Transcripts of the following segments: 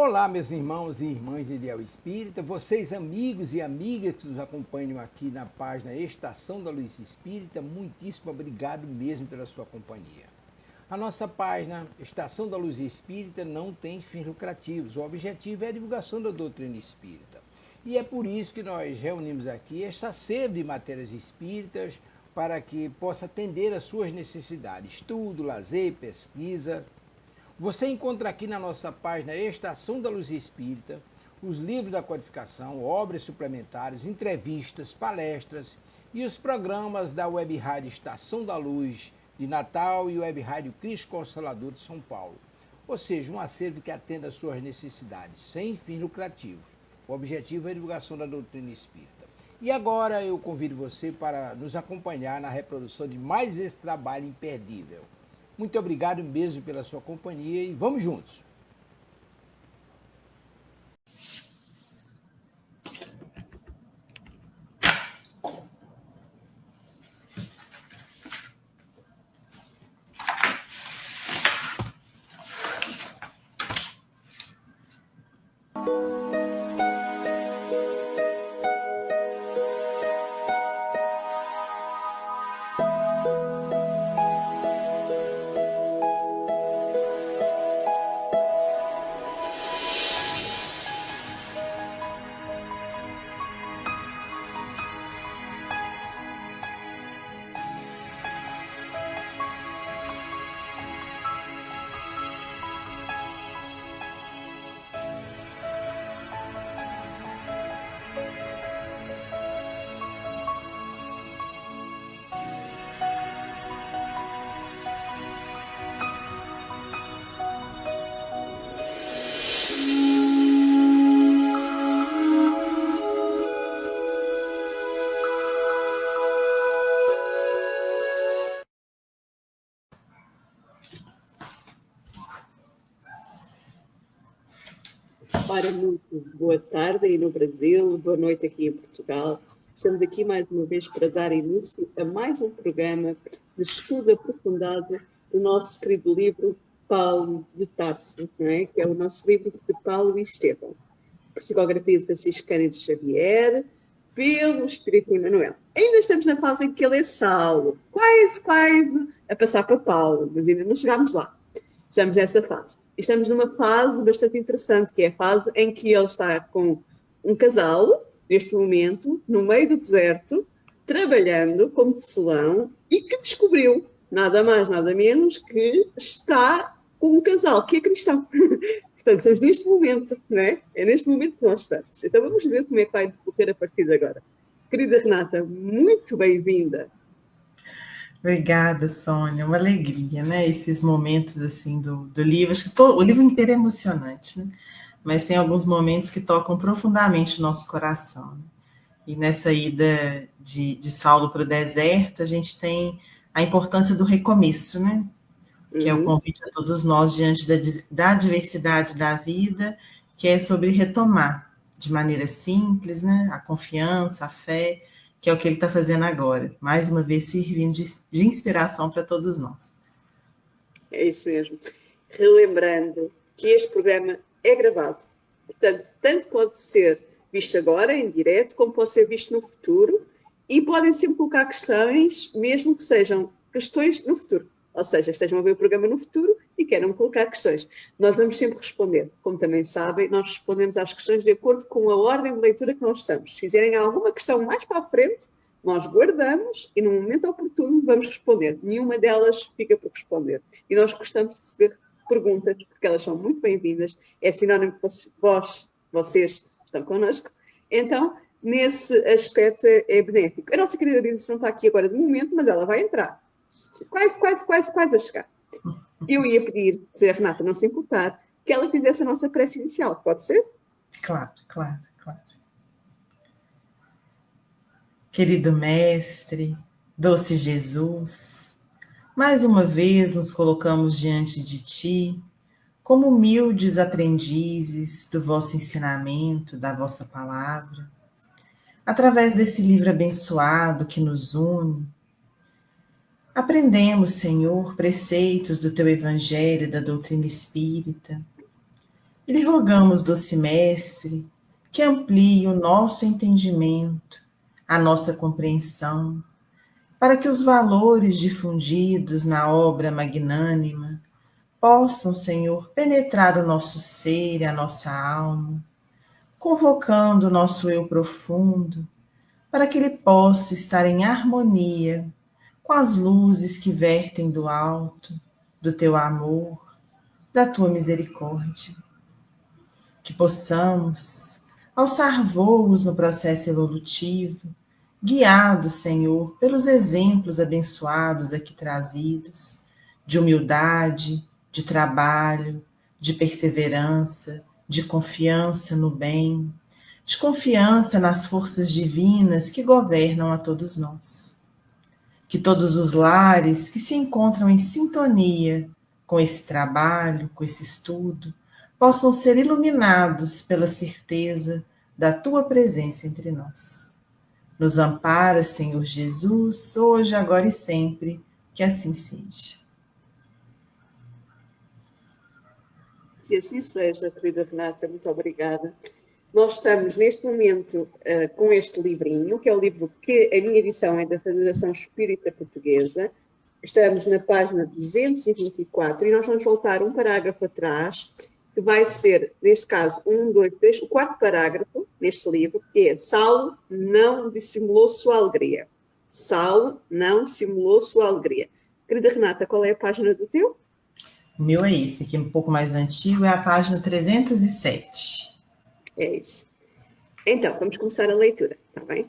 Olá, meus irmãos e irmãs de Ideal Espírita, vocês amigos e amigas que nos acompanham aqui na página Estação da Luz Espírita, muitíssimo obrigado mesmo pela sua companhia. A nossa página Estação da Luz Espírita não tem fins lucrativos, o objetivo é a divulgação da doutrina espírita. E é por isso que nós reunimos aqui esta sede de matérias espíritas para que possa atender às suas necessidades, estudo, lazer, pesquisa. Você encontra aqui na nossa página Estação da Luz Espírita os livros da codificação, obras suplementares, entrevistas, palestras e os programas da Web Rádio Estação da Luz de Natal e Web Rádio Cristo Consolador de São Paulo. Ou seja, um acervo que atenda às suas necessidades, sem fins lucrativos. O objetivo é a divulgação da doutrina espírita. E agora eu convido você para nos acompanhar na reprodução de mais esse trabalho imperdível. Muito obrigado mesmo pela sua companhia e vamos juntos! Ora, muito boa tarde aí no Brasil, boa noite aqui em Portugal. Estamos aqui mais uma vez para dar início a mais um programa de estudo aprofundado do nosso querido livro Paulo de Tarso, não é? Que é o nosso livro de Paulo e Estevão. Psicografia de Francisco Cândido Xavier, pelo Espírito Emmanuel. Ainda estamos na fase em que ele é Saulo, quase a passar para Paulo, mas ainda não chegámos lá. Estamos nessa fase. Estamos numa fase bastante interessante, que é a fase em que ele está com um casal, neste momento, no meio do deserto, trabalhando como tecelão, e que descobriu, nada mais, nada menos, que está com um casal que é cristão. Portanto, estamos neste momento, não é? É neste momento que nós estamos. Então vamos ver como é que vai decorrer a partir de agora. Querida Renata, muito bem-vinda. Obrigada, Sônia. Uma alegria, né? Esses momentos assim do livro. Acho que o livro inteiro é emocionante, né? Mas tem alguns momentos que tocam profundamente o nosso coração. Né? E nessa ida de Saulo para o deserto, a gente tem a importância do recomeço, né? Que é o convite a todos nós diante da diversidade da vida, que é sobre retomar de maneira simples, né? A confiança, a fé, que é o que ele está fazendo agora, mais uma vez servindo de inspiração para todos nós. É isso mesmo. Relembrando que este programa é gravado, portanto, tanto pode ser visto agora, em direto, como pode ser visto no futuro, e podem sempre colocar questões, mesmo que sejam questões no futuro. Ou seja, estejam a ver o programa no futuro e queiram colocar questões. Nós vamos sempre responder. Como também sabem, nós respondemos às questões de acordo com a ordem de leitura que nós estamos. Se fizerem alguma questão mais para a frente, nós guardamos e no momento oportuno vamos responder. Nenhuma delas fica por responder. E nós gostamos de receber perguntas, porque elas são muito bem-vindas. É sinónimo que vocês estão connosco. Então, nesse aspecto é benéfico. A nossa querida Bíblia não está aqui agora de momento, mas ela vai entrar. Quase a chegar. Eu ia pedir, se a Renata não se importar, que ela fizesse a nossa prece inicial. Pode ser? Claro. Querido Mestre, doce Jesus, mais uma vez nos colocamos diante de Ti, como humildes aprendizes do vosso ensinamento, da vossa palavra, através desse livro abençoado que nos une. Aprendemos, Senhor, preceitos do Teu Evangelho e da doutrina espírita, E lhe rogamos, doce Mestre, que amplie o nosso entendimento, a nossa compreensão, para que os valores difundidos na obra magnânima possam, Senhor, penetrar o nosso ser e a nossa alma, convocando o nosso eu profundo, para que ele possa estar em harmonia com as luzes que vertem do alto, do teu amor, da tua misericórdia. Que possamos alçar voos no processo evolutivo, guiados, Senhor, pelos exemplos abençoados aqui trazidos, de humildade, de trabalho, de perseverança, de confiança no bem, de confiança nas forças divinas que governam a todos nós. Que todos os lares que se encontram em sintonia com esse trabalho, com esse estudo, possam ser iluminados pela certeza da tua presença entre nós. Nos ampara, Senhor Jesus, hoje, agora e sempre, que assim seja. Que assim seja, querida Renata, muito obrigada. Nós estamos neste momento com este livrinho, que é o livro que a minha edição é da Federação Espírita Portuguesa. Estamos na página 224 e nós vamos voltar um parágrafo atrás, que vai ser, neste caso, 1, 2, 3, o quarto parágrafo neste livro, que é Saulo não dissimulou sua alegria. Saulo não dissimulou sua alegria. Querida Renata, qual é a página do teu? O meu é esse, aqui um pouco mais antigo, é a página 307. É isso. Então, vamos começar a leitura, está bem?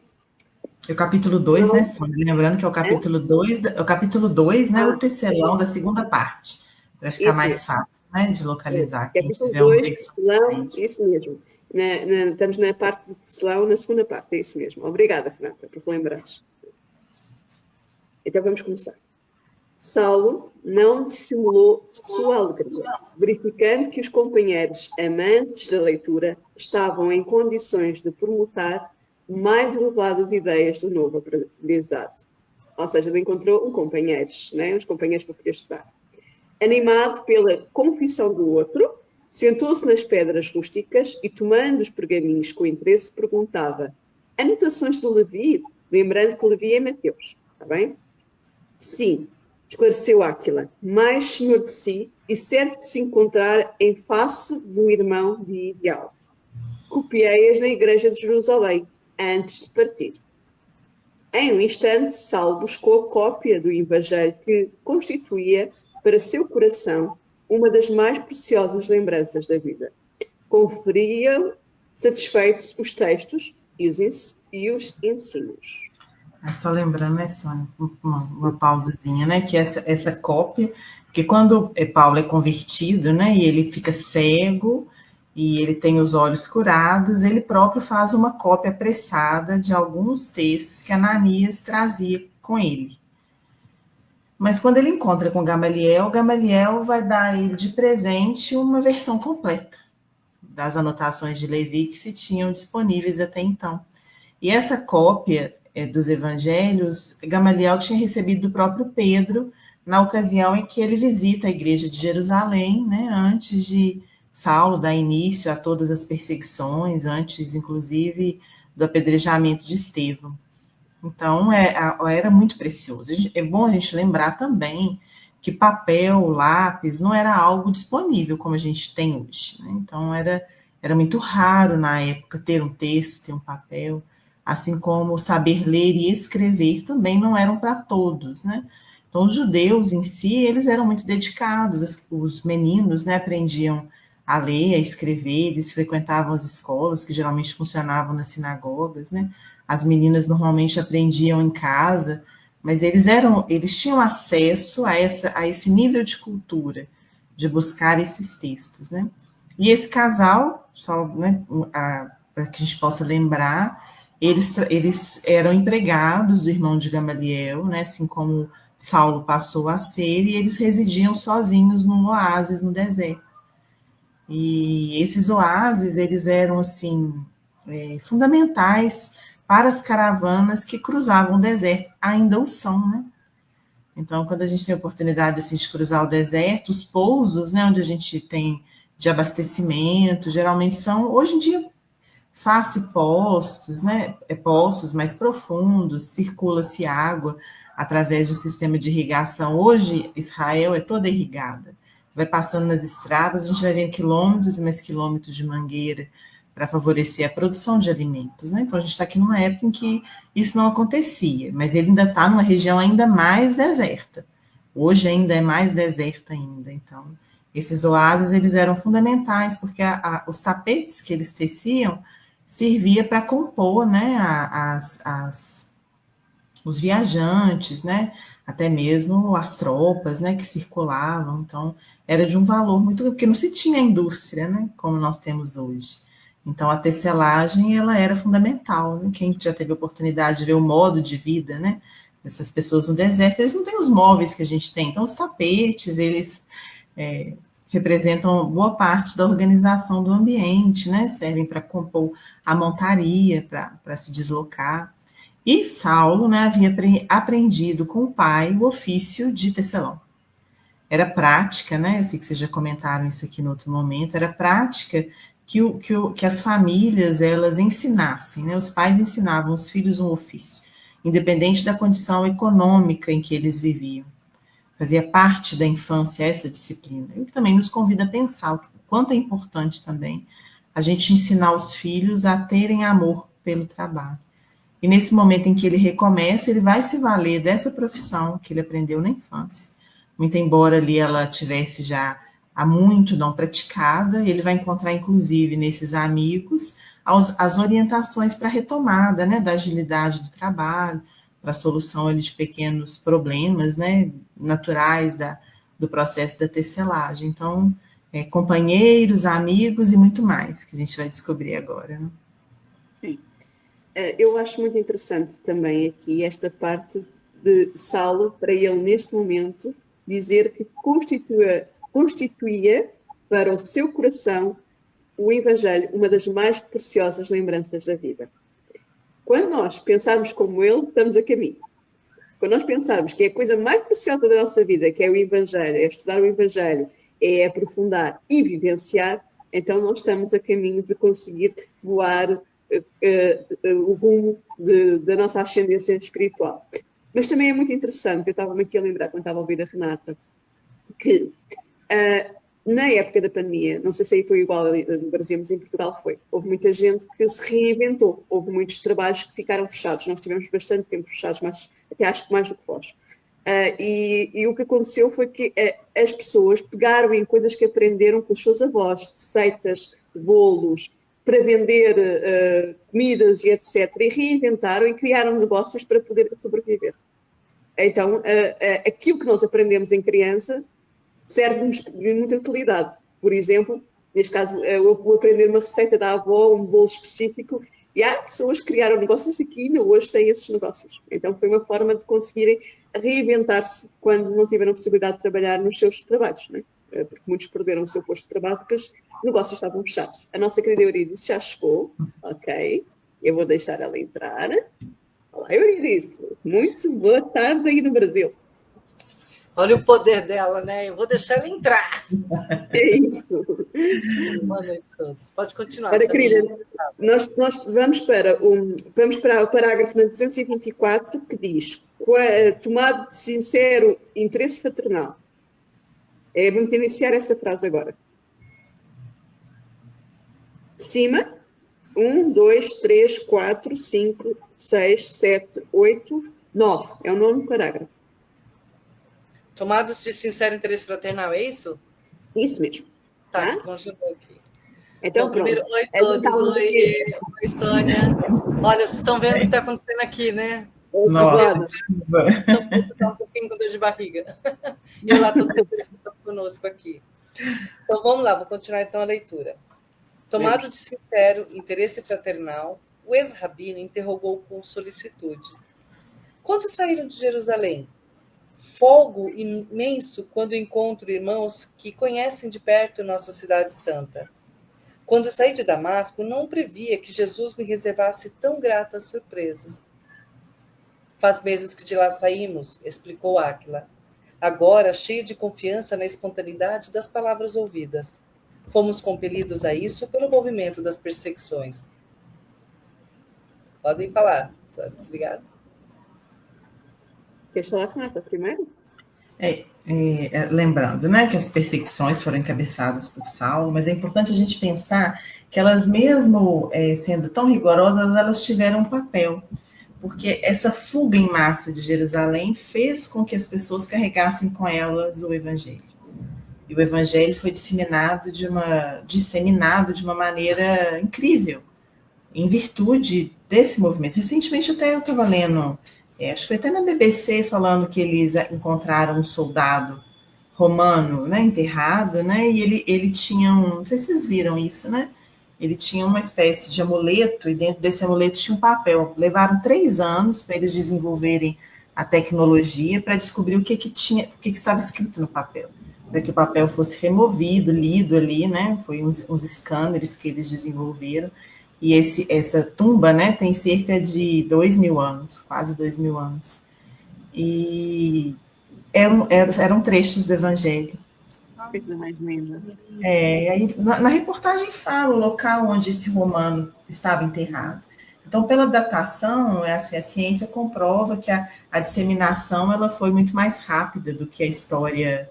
É o capítulo 2, né, Sônia? Lembrando que é o capítulo 2, né, o tecelão da segunda parte, para ficar mais fácil, né, de localizar. Capítulo 2, tecelão, isso mesmo. Estamos na parte de tecelão, na segunda parte, é isso mesmo. Obrigada, Fernanda, por lembrares. Então, vamos começar. Saulo não dissimulou sua alegria, verificando que os companheiros amantes da leitura estavam em condições de promotar mais elevadas ideias do novo aprendizado. Ou seja, ele encontrou companheiros, né? Uns companheiros para poder estudar. Animado pela confissão do outro, sentou-se nas pedras rústicas e, tomando os pergaminhos com interesse, perguntava: anotações do Levi? Lembrando que o Levi é Mateus, está bem? Sim, esclareceu Áquila, mais senhor de si e certo de se encontrar em face do irmão de ideal. Copiei-as na igreja de Jerusalém, antes de partir. Em um instante, Saulo buscou a cópia do Evangelho que constituía, para seu coração, uma das mais preciosas lembranças da vida. Conferia satisfeitos os textos e os ensinos. Só lembrando, né, Sônia, uma pausazinha, né, que essa cópia, porque quando Paulo é convertido, né, e ele fica cego, e ele tem os olhos curados, ele próprio faz uma cópia apressada de alguns textos que Ananias trazia com ele. Mas quando ele encontra com Gamaliel, Gamaliel vai dar a ele de presente uma versão completa das anotações de Levi que se tinham disponíveis até então. E essa cópia dos evangelhos, Gamaliel tinha recebido do próprio Pedro na ocasião em que ele visita a igreja de Jerusalém, né, antes de Saulo dar início a todas as perseguições, antes, inclusive, do apedrejamento de Estevão. Então, era muito precioso. É bom a gente lembrar também que papel, lápis, não era algo disponível como a gente tem hoje, né? Então, era muito raro na época ter um texto, ter um papel, assim como saber ler e escrever também não eram para todos, né? Então, os judeus em si, eles eram muito dedicados, os meninos, né, aprendiam a ler, a escrever, eles frequentavam as escolas, que geralmente funcionavam nas sinagogas, né? As meninas normalmente aprendiam em casa, mas eles tinham acesso a esse nível de cultura, de buscar esses textos, né? E esse casal, só, né, para que a gente possa lembrar, eles eram empregados do irmão de Gamaliel, né, assim como Saulo passou a ser, e eles residiam sozinhos num oásis no deserto. E esses oásis, eles eram, assim, fundamentais para as caravanas que cruzavam o deserto, ainda o são, né? Então, quando a gente tem a oportunidade, assim, de cruzar o deserto, os pousos, né, onde a gente tem de abastecimento, geralmente são, hoje em dia, faz-se poços, né, poços mais profundos, circula-se água através do sistema de irrigação. Hoje, Israel é toda irrigada. Vai passando nas estradas, a gente vai vendo quilômetros e mais quilômetros de mangueira para favorecer a produção de alimentos, né? Então, a gente está aqui numa época em que isso não acontecia, mas ele ainda está numa região ainda mais deserta. Hoje ainda é mais deserta ainda, então esses oásis eles eram fundamentais, porque os tapetes que eles teciam servia para compor, né, os viajantes, né, até mesmo as tropas, né, que circulavam. Então, era de um valor muito, porque não se tinha indústria, né, como nós temos hoje. Então, a tecelagem, ela era fundamental, né? Quem já teve a oportunidade de ver o modo de vida, né, dessas pessoas no deserto, eles não têm os móveis que a gente tem. Então, os tapetes, eles representam boa parte da organização do ambiente, né, servem para compor a montaria, para se deslocar. E Saulo, né, havia aprendido com o pai o ofício de tecelão. Era prática, né? Eu sei que vocês já comentaram isso aqui no outro momento. Era prática que as famílias elas ensinassem, né? Os pais ensinavam os filhos um ofício, independente da condição econômica em que eles viviam. Fazia parte da infância essa disciplina. E também nos convida a pensar o quanto é importante também a gente ensinar os filhos a terem amor pelo trabalho. E nesse momento em que ele recomeça, ele vai se valer dessa profissão que ele aprendeu na infância. Muito embora ali ela tivesse já há muito não praticada, ele vai encontrar, inclusive, nesses amigos, as orientações para a retomada, né, da agilidade do trabalho, para a solução ali, de pequenos problemas, né, naturais do processo da tecelagem. Então, companheiros, amigos e muito mais, que a gente vai descobrir agora. Né? Sim. Eu acho muito interessante também aqui esta parte de Saulo, para ele, neste momento, dizer que constituía para o seu coração o Evangelho uma das mais preciosas lembranças da vida. Quando nós pensarmos como ele, estamos a caminho. Quando nós pensarmos que é a coisa mais preciosa da nossa vida, que é o Evangelho, é estudar o Evangelho, é aprofundar e vivenciar, então nós estamos a caminho de conseguir voar o rumo da nossa ascendência espiritual. Mas também é muito interessante, eu estava-me aqui a lembrar, quando estava a ouvir a Renata, que na época da pandemia, não sei se aí foi igual no Brasil, mas em Portugal foi, houve muita gente que se reinventou, houve muitos trabalhos que ficaram fechados, nós tivemos bastante tempo fechados, mas até acho que mais do que vós. E o que aconteceu foi que as pessoas pegaram em coisas que aprenderam com os seus avós, receitas, bolos, para vender comidas e etc. E reinventaram e criaram negócios para poder sobreviver. Então, aquilo que nós aprendemos em criança serve-nos de muita utilidade. Por exemplo, neste caso, eu vou aprender uma receita da avó, um bolo específico, e há pessoas que criaram negócios aqui e ainda hoje têm esses negócios. Então, foi uma forma de conseguirem reinventar-se quando não tiveram possibilidade de trabalhar nos seus trabalhos, né? Porque muitos perderam o seu posto de trabalho porque os negócios estavam fechados. A nossa querida Eurídice já chegou, ok? Eu vou deixar ela entrar. Olá, Eurídice. Muito boa tarde aí no Brasil. Olha o poder dela, né? Eu vou deixar ela entrar. É isso. Boa noite a todos. Pode continuar. Ora, querida, nós vamos para o parágrafo 224, que diz: tomado de sincero interesse fraternal. Vamos iniciar essa frase agora. De cima, 1, 2, 3, 4, 5, 6, 7, 8, 9. É o nono parágrafo. Tomados de sincero interesse fraternal, é isso? Isso mesmo. Tá, continuou aqui. Então, bom, primeiro, oi todos, oi Sônia. Olha, vocês estão vendo o que está acontecendo aqui, né? Nossa, Estou um pouquinho com dor de barriga. E olá, todos vocês que estão conosco aqui. Então, vamos lá, vou continuar então a leitura. Tomado de sincero interesse fraternal, o ex-rabino interrogou com solicitude: quando saíram de Jerusalém? Folgo imenso quando encontro irmãos que conhecem de perto nossa cidade santa. Quando saí de Damasco, não previa que Jesus me reservasse tão gratas surpresas. Faz meses que de lá saímos, explicou Áquila, agora cheio de confiança na espontaneidade das palavras ouvidas. fomos compelidos a isso pelo movimento das perseguições. Podem falar, está desligado? Queres falar, Renata, primeiro? Lembrando, né, que as perseguições foram encabeçadas por Saulo, mas é importante a gente pensar que elas, mesmo sendo tão rigorosas, elas tiveram um papel, porque essa fuga em massa de Jerusalém fez com que as pessoas carregassem com elas o Evangelho. E o Evangelho foi disseminado de uma maneira incrível, em virtude desse movimento. Recentemente até eu estava lendo, acho que foi até na BBC, falando que eles encontraram um soldado romano, né, enterrado, né, e ele tinha não sei se vocês viram isso, né, ele tinha uma espécie de amuleto, e dentro desse amuleto tinha um papel. Levaram 3 anos para eles desenvolverem a tecnologia para descobrir o que estava escrito no papel, para que o papel fosse removido, lido ali, né, foi uns scanners que eles desenvolveram. E essa tumba, né, tem cerca de 2.000 anos, quase 2.000 anos. E eram trechos do Evangelho. Coisa mais linda. Aí, na reportagem fala o local onde esse romano estava enterrado. Então, pela datação, assim, a ciência comprova que a disseminação ela foi muito mais rápida do que a história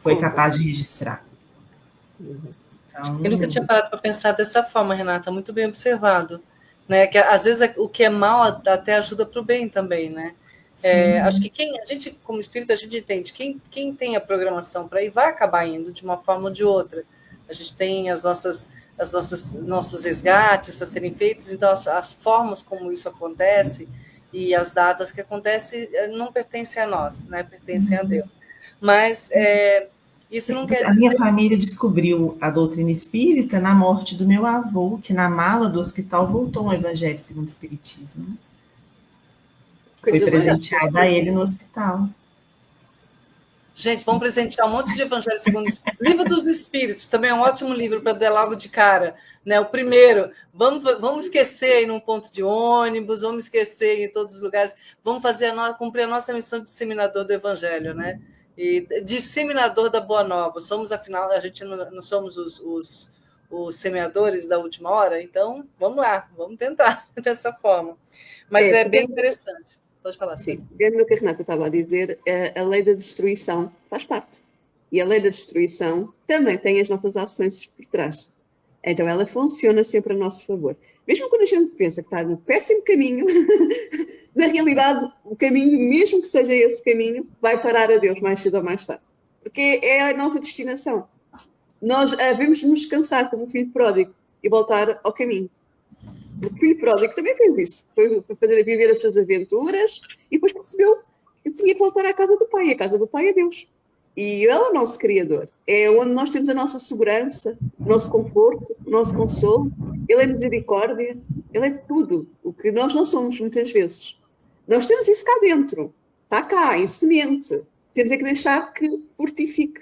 foi capaz de registrar. Então, Eu nunca tinha parado para pensar dessa forma, Renata, muito bem observado. Né? Que às vezes o que é mal até ajuda para o bem também, né? Acho que a gente, como espírita, a gente entende, quem tem a programação para ir vai acabar indo de uma forma ou de outra. A gente tem nossos resgates para serem feitos, então as formas como isso acontece e as datas que acontecem não pertencem a nós, né? Pertencem a Deus. Mas isso não quer dizer... A minha família descobriu a doutrina espírita na morte do meu avô, que na mala do hospital voltou ao Evangelho segundo o Espiritismo. Né? Foi presenteada a ele no hospital. Gente, vamos presentear um monte de Evangelho segundo o Espírito. Livro dos Espíritos, também é um ótimo livro para dar logo de cara. Né? O primeiro, vamos esquecer aí num ponto de ônibus, vamos esquecer em todos os lugares, vamos cumprir a nossa missão de disseminador do Evangelho, né? E disseminador da Boa Nova. Somos, afinal, a gente não somos os semeadores da última hora, então vamos lá, vamos tentar dessa forma. Mas é bem interessante. Pode falar, sim. Dentro do que a Renata estava a dizer, a lei da destruição faz parte. E a lei da destruição também tem as nossas ações por trás. Então ela funciona sempre a nosso favor. Mesmo quando a gente pensa que está no péssimo caminho, na realidade, o caminho, mesmo que seja esse caminho, vai parar a Deus mais cedo ou mais tarde. Porque é a nossa destinação. Nós devemos nos cansar como o filho pródigo e voltar ao caminho. O filho pródigo também fez isso. Foi viver as suas aventuras e depois percebeu que tinha que voltar à casa do Pai. A casa do Pai é Deus. E Ele é o nosso Criador. É onde nós temos a nossa segurança, o nosso conforto, o nosso consolo. Ele é misericórdia. Ele é tudo o que nós não somos muitas vezes. Nós temos isso cá dentro. Está cá, em semente. Temos é que deixar que fortifique.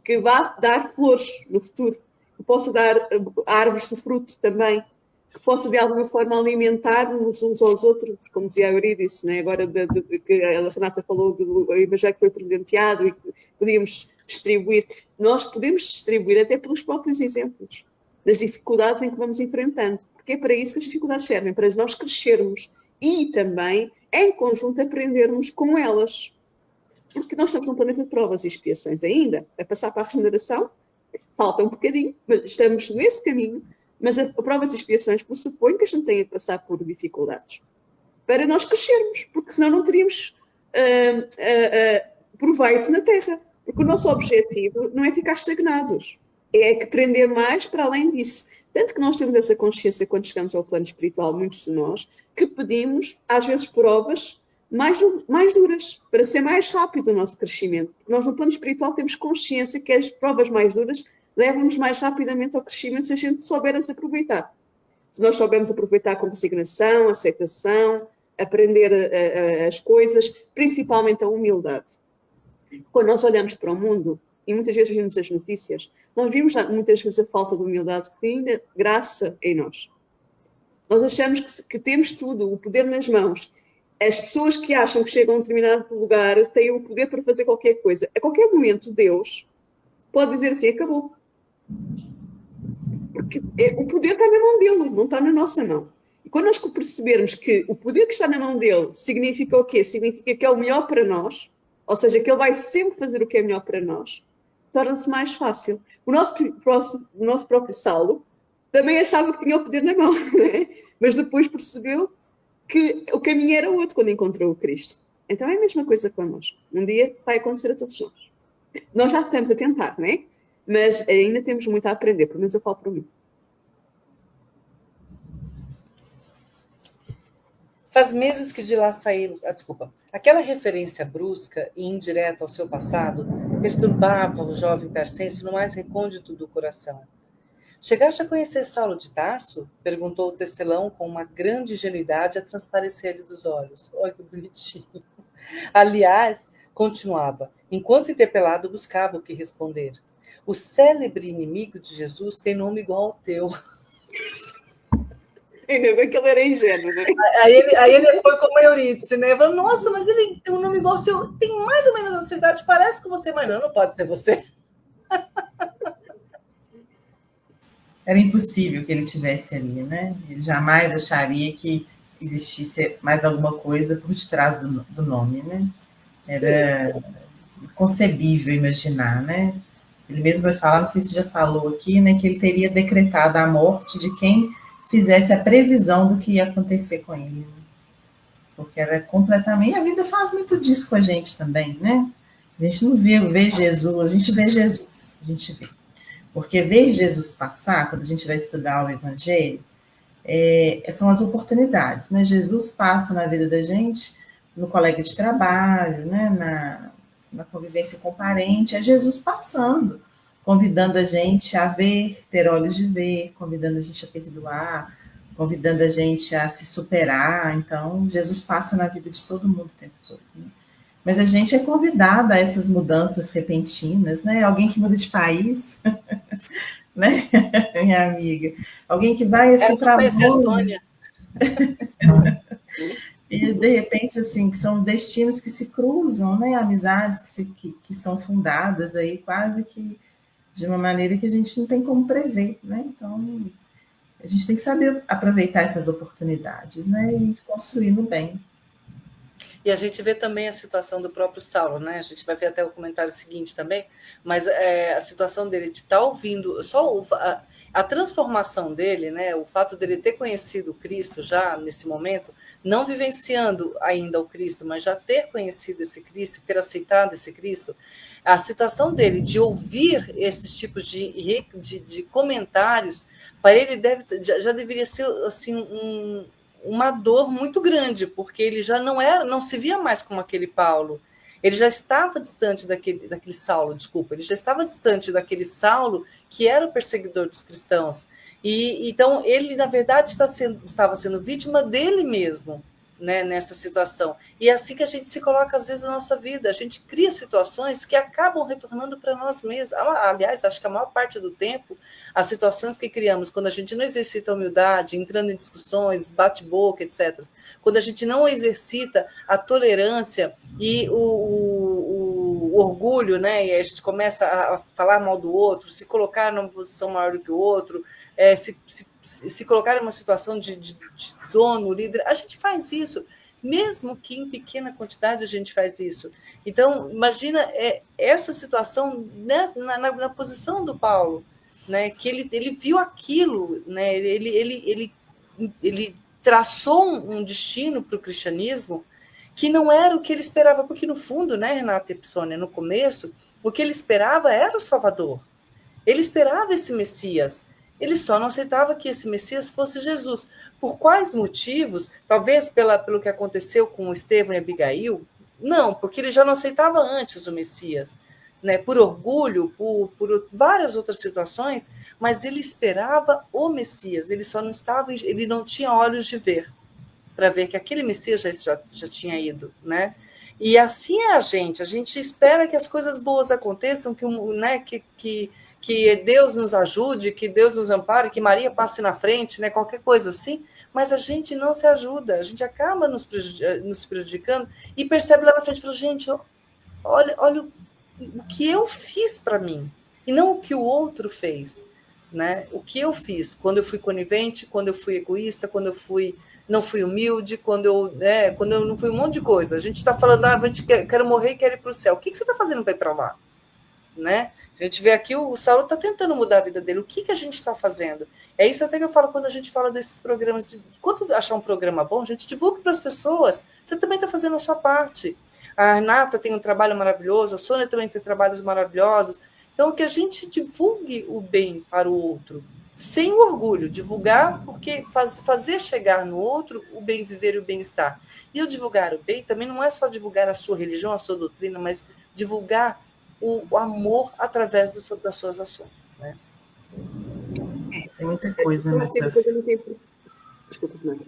Que vá dar flores no futuro. Que possa dar árvores de fruto também. Que possa, de alguma forma, alimentar-nos uns aos outros, como dizia a Eurídice, né? Agora que a Renata falou do Evangelho que foi presenteado e que podíamos distribuir. Nós podemos distribuir até pelos próprios exemplos, das dificuldades em que vamos enfrentando, porque é para isso que as dificuldades servem, para nós crescermos e também, em conjunto, aprendermos com elas. Porque nós estamos num planeta de provas e expiações ainda, a passar para a regeneração, falta um bocadinho, mas estamos nesse caminho. Mas a provas de expiações pressupõe que a gente tenha de passar por dificuldades para nós crescermos, porque senão não teríamos proveito na Terra. Porque o nosso objetivo não é ficar estagnados, é que aprender mais para além disso. Tanto que nós temos essa consciência quando chegamos ao plano espiritual, muitos de nós, que pedimos, às vezes, provas mais duras, para ser mais rápido o nosso crescimento. Porque nós, no plano espiritual, temos consciência que as provas mais duras levam-nos mais rapidamente ao crescimento se a gente souber as aproveitar. Se nós soubermos aproveitar com resignação, aceitação, aprender as coisas, principalmente a humildade. Quando nós olhamos para o mundo, e muitas vezes vimos as notícias, nós vimos muitas vezes a falta de humildade, que ainda graça em nós. Nós achamos que temos tudo, o poder nas mãos. As pessoas que acham que chegam a um determinado lugar têm o poder para fazer qualquer coisa. A qualquer momento, Deus pode dizer assim, acabou. Porque o poder está na mão dele, não está na nossa mão. E quando nós percebermos que o poder que está na mão dele significa o quê? Significa que é o melhor para nós, ou seja, que ele vai sempre fazer o que é melhor para nós, torna-se mais fácil. O nosso próprio Saulo também achava que tinha o poder na mão, não é? Mas depois percebeu que o caminho era outro quando encontrou o Cristo. Então é a mesma coisa connosco. Um dia vai acontecer a todos nós. Nós já estamos a tentar, não é? Mas ainda temos muito a aprender, pelo menos eu falo para mim. Faz meses que de lá saíram... desculpa. Aquela referência brusca e indireta ao seu passado perturbava o jovem tarcense no mais recôndito do coração. Chegaste a conhecer Saulo de Tarso? Perguntou o tecelão com uma grande ingenuidade a transparecer-lhe dos olhos. Olha que bonitinho. Aliás, continuava, enquanto interpelado buscava o que responder. O célebre inimigo de Jesus tem nome igual ao teu. Ainda bem que ele era ingênuo, né? Aí ele foi como Eurídice, né? Falou, nossa, mas ele tem um nome igual ao seu, tem mais ou menos a sua idade, parece com você, mas não pode ser você. Era impossível que ele tivesse ali, né? Ele jamais acharia que existisse mais alguma coisa por detrás do nome, né? Era inconcebível imaginar, né? Ele mesmo vai falar, não sei se já falou aqui, né, que ele teria decretado a morte de quem fizesse a previsão do que ia acontecer com ele. Porque era completamente... A vida faz muito disso com a gente também, né? A gente não vê Jesus, a gente vê Jesus, a gente vê. Porque ver Jesus passar, quando a gente vai estudar o Evangelho, são as oportunidades, né? Jesus passa na vida da gente, no colega de trabalho, né? Na convivência com o parente, é Jesus passando, convidando a gente a ver, ter olhos de ver, convidando a gente a perdoar, convidando a gente a se superar. Então, Jesus passa na vida de todo mundo o tempo todo, né? Mas a gente é convidada a essas mudanças repentinas, né? Alguém que muda de país, né, minha amiga? Alguém que vai assim para longe. E de repente, assim, que são destinos que se cruzam, né? Amizades que são fundadas aí quase que de uma maneira que a gente não tem como prever, né? Então, a gente tem que saber aproveitar essas oportunidades, né? E construir no bem. E a gente vê também a situação do próprio Saulo, né? A gente vai ver até o comentário seguinte também, mas a situação dele de estar ouvindo, só a transformação dele, né? O fato dele ter conhecido o Cristo já nesse momento, não vivenciando ainda o Cristo, mas já ter conhecido esse Cristo, ter aceitado esse Cristo, a situação dele de ouvir esses tipos de comentários, para ele já deveria ser assim uma dor muito grande, porque ele já não se via mais como aquele Paulo. Ele já estava distante daquele Saulo, desculpa, ele já estava distante daquele Saulo que era o perseguidor dos cristãos. E então ele, na verdade, estava sendo vítima dele mesmo, né, nessa situação. E é assim que a gente se coloca, às vezes, na nossa vida. A gente cria situações que acabam retornando para nós mesmos. Aliás, acho que a maior parte do tempo, as situações que criamos, quando a gente não exercita a humildade, entrando em discussões, bate-boca, etc., quando a gente não exercita a tolerância e o orgulho, né, e a gente começa a falar mal do outro, se colocar numa posição maior do que o outro, se colocar em uma situação de dono, líder, a gente faz isso, mesmo que em pequena quantidade a gente faz isso. Então, imagina essa situação, né, na posição do Paulo, né, que ele viu aquilo, né, ele traçou um destino para o cristianismo que não era o que ele esperava, porque no fundo, né, Renata e Psônia, no começo, o que ele esperava era o Salvador. Ele esperava esse Messias. Ele só não aceitava que esse Messias fosse Jesus. Por quais motivos? Talvez pelo que aconteceu com Estevão e Abigail? Não, porque ele já não aceitava antes o Messias, né? Por orgulho, por várias outras situações, mas ele esperava o Messias. Ele não tinha olhos de ver para ver que aquele Messias já tinha ido, né? E assim é a gente espera que as coisas boas aconteçam, que Deus nos ajude, que Deus nos ampare, que Maria passe na frente, né? Qualquer coisa assim, mas a gente não se ajuda, a gente acaba nos prejudicando e percebe lá na frente, fala, gente, olha o que eu fiz para mim. e não o que o outro fez, né? O que eu fiz, quando eu fui conivente, quando eu fui egoísta, quando eu não fui humilde, quando eu não fui um monte de coisa. A gente está falando, a gente quero morrer e quero ir para o céu. O que você está fazendo para ir para lá? Né? A gente vê aqui, o Saulo está tentando mudar a vida dele. O que a gente está fazendo? É isso até que eu falo quando a gente fala desses programas. Quando achar um programa bom, a gente divulgue para as pessoas. Você também está fazendo a sua parte. A Renata tem um trabalho maravilhoso, a Sônia também tem trabalhos maravilhosos. Então, que a gente divulgue o bem para o outro, sem o orgulho, divulgar, porque fazer chegar no outro o bem viver e o bem-estar. E o divulgar o bem também não é só divulgar a sua religião, a sua doutrina, mas divulgar o amor através das suas ações. Né? Tem muita coisa nessa... Desculpa, Fernanda.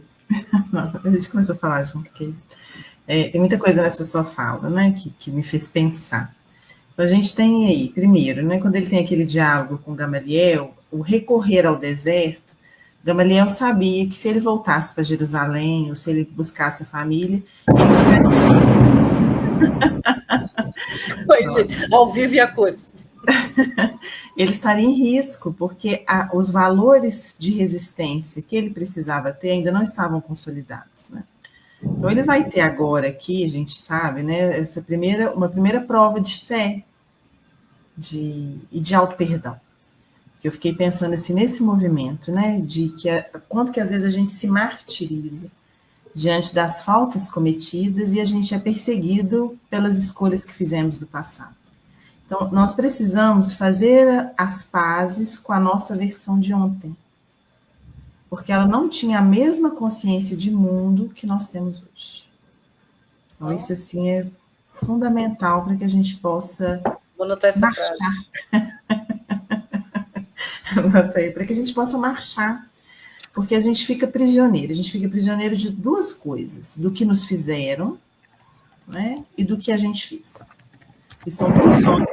A gente começou a falar junto, porque tem muita coisa nessa sua fala, né, que me fez pensar. Então, a gente tem aí, primeiro, né, quando ele tem aquele diálogo com Gamaliel, o recorrer ao deserto, Gamaliel sabia que se ele voltasse para Jerusalém, ou se ele buscasse a família, ele estaria... Desculpa aí, gente, ao vivo e a cores. Ele estaria em risco, porque os valores de resistência que ele precisava ter ainda não estavam consolidados, né? Então, ele vai ter agora aqui, a gente sabe, né, uma primeira prova de fé e de auto-perdão. Eu fiquei pensando assim, nesse movimento, né, de quanto que às vezes a gente se martiriza diante das faltas cometidas e a gente é perseguido pelas escolhas que fizemos no passado. Então, nós precisamos fazer as pazes com a nossa versão de ontem, porque ela não tinha a mesma consciência de mundo que nós temos hoje. Então, isso, assim, é fundamental para que a gente possa Vou anotar essa marchar. Anota aí, para que a gente possa marchar, porque a gente fica prisioneiro. A gente fica prisioneiro de duas coisas, do que nos fizeram, né, e do que a gente fez. E são prisões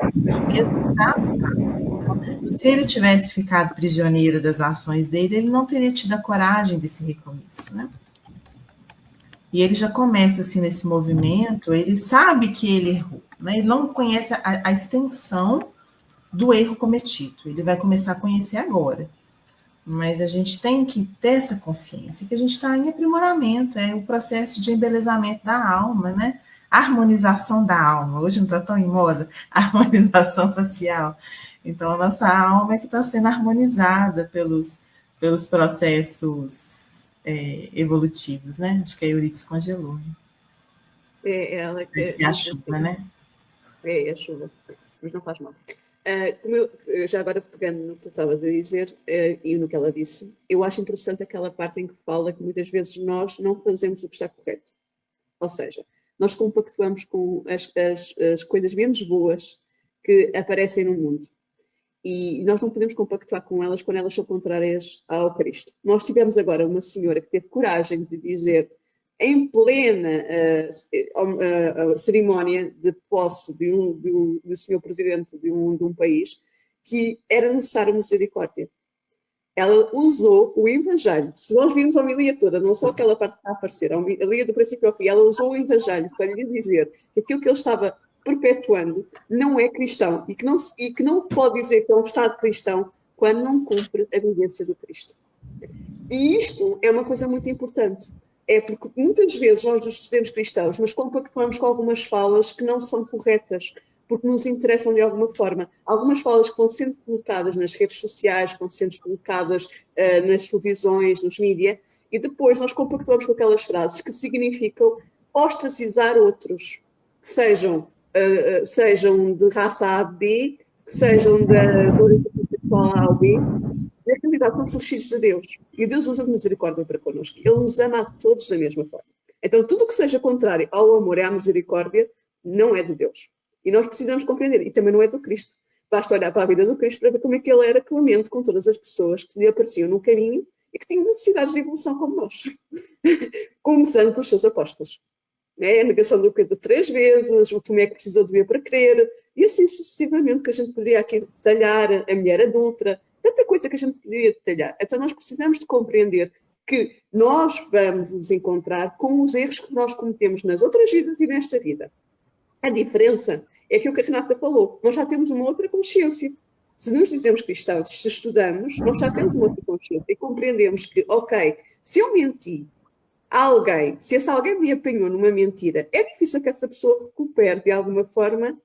mesmo das palavras. Então, se ele tivesse ficado prisioneiro das ações dele, ele não teria tido a coragem desse recomeço, né? E ele já começa assim nesse movimento, ele sabe que ele errou, né? Ele não conhece a extensão do erro cometido, ele vai começar a conhecer agora. Mas a gente tem que ter essa consciência que a gente está em aprimoramento, é o processo de embelezamento da alma, né? A harmonização da alma, hoje não está tão em moda, a harmonização facial. Então, a nossa alma é que está sendo harmonizada pelos processos evolutivos, né? Acho que a Euridice congelou. Ela Deve ser a chuva, né? É a chuva, mas não faz mal. Como eu, já agora pegando no que tu estavas a dizer e no que ela disse, eu acho interessante aquela parte em que fala que muitas vezes nós não fazemos o que está correto. Ou seja, nós compactuamos com as coisas menos boas que aparecem no mundo. E nós não podemos compactuar com elas quando elas são contrárias ao Cristo. Nós tivemos agora uma senhora que teve coragem de dizer, em plena cerimónia de posse do senhor presidente de um país, que era necessária misericórdia. Ela usou o Evangelho. Se nós virmos a homilia toda, não só aquela parte que está a aparecer, a homilia do princípio ao fim, ela usou o Evangelho para lhe dizer que aquilo que ele estava perpetuando não é cristão e que não pode dizer que é um Estado cristão quando não cumpre a vivência do Cristo. E isto é uma coisa muito importante. É porque muitas vezes nós nos dizemos cristãos, mas compactuamos com algumas falas que não são corretas, porque nos interessam de alguma forma. Algumas falas que vão sendo colocadas nas redes sociais, que vão sendo colocadas nas televisões, nos mídias, e depois nós compactuamos com aquelas frases que significam ostracizar outros, que sejam de raça A, B, que sejam da orientação sexual A ou B. Na realidade, somos os filhos de Deus. E Deus usa de misericórdia para connosco. Ele nos ama a todos da mesma forma. Então, tudo o que seja contrário ao amor e à misericórdia não é de Deus. E nós precisamos compreender. E também não é do Cristo. Basta olhar para a vida do Cristo para ver como é que ele era clemente com todas as pessoas que lhe apareciam no caminho e que tinham necessidades de evolução como nós. Começando pelos seus apóstolos. A negação do Pedro 3 vezes, o Tomé que precisou de ver para crer, e assim sucessivamente, que a gente poderia aqui detalhar, a mulher adulta, tanta coisa que a gente poderia detalhar. Então nós precisamos de compreender que nós vamos nos encontrar com os erros que nós cometemos nas outras vidas e nesta vida. A diferença é que o que a Renata falou, nós já temos uma outra consciência. Se nos dizemos cristãos, se estudamos, nós já temos uma outra consciência e compreendemos que, ok, se eu menti a alguém, se esse alguém me apanhou numa mentira, é difícil que essa pessoa recupere de alguma forma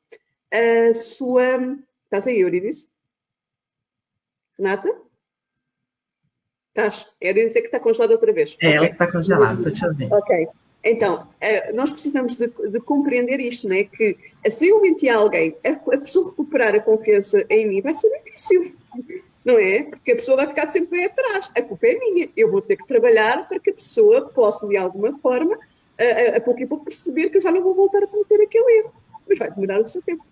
a sua... Estás aí, Eurídice? Renata? Estás? É dizer que está congelada outra vez. É, ela que está congelada, estou te ouvindo. Ok. Então, nós precisamos de compreender isto, não é? Que se eu mentir a alguém, a pessoa recuperar a confiança em mim vai ser difícil, não é? Porque a pessoa vai ficar sempre bem atrás. A culpa é minha. Eu vou ter que trabalhar para que a pessoa possa, de alguma forma, a pouco e pouco perceber que eu já não vou voltar a cometer aquele erro. Mas vai demorar o seu tempo.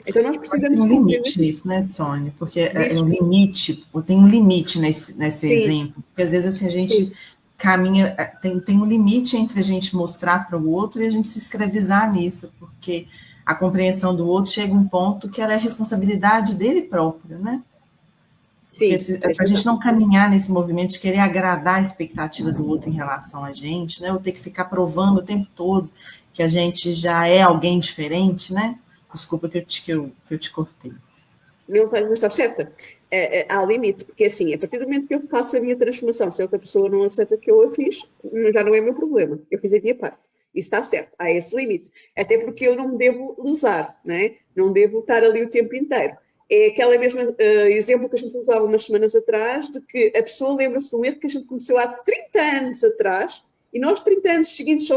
Então nós precisamos... Tem um limite nisso, né, Sônia? Porque um limite, tem um limite nesse exemplo. Porque às vezes assim, a gente caminha, tem um limite entre a gente mostrar para o outro e a gente se escravizar nisso, porque a compreensão do outro chega a um ponto que ela é responsabilidade dele próprio, né? Sim. Para a gente não caminhar nesse movimento de querer agradar a expectativa do outro em relação a gente, né? Ou ter que ficar provando o tempo todo que a gente já é alguém diferente, né? Desculpa que eu te cortei. Não está certa. Há limite, porque assim, a partir do momento que eu faço a minha transformação, se outra pessoa não aceita que eu a fiz, já não é meu problema. Eu fiz a minha parte. Isso está certo. Há esse limite. Até porque eu não me devo lesar, não é? Não devo estar ali o tempo inteiro. É aquele mesmo exemplo que a gente usava umas semanas atrás, de que a pessoa lembra-se de um erro que a gente começou há 30 anos atrás, e nós, 30 anos seguintes,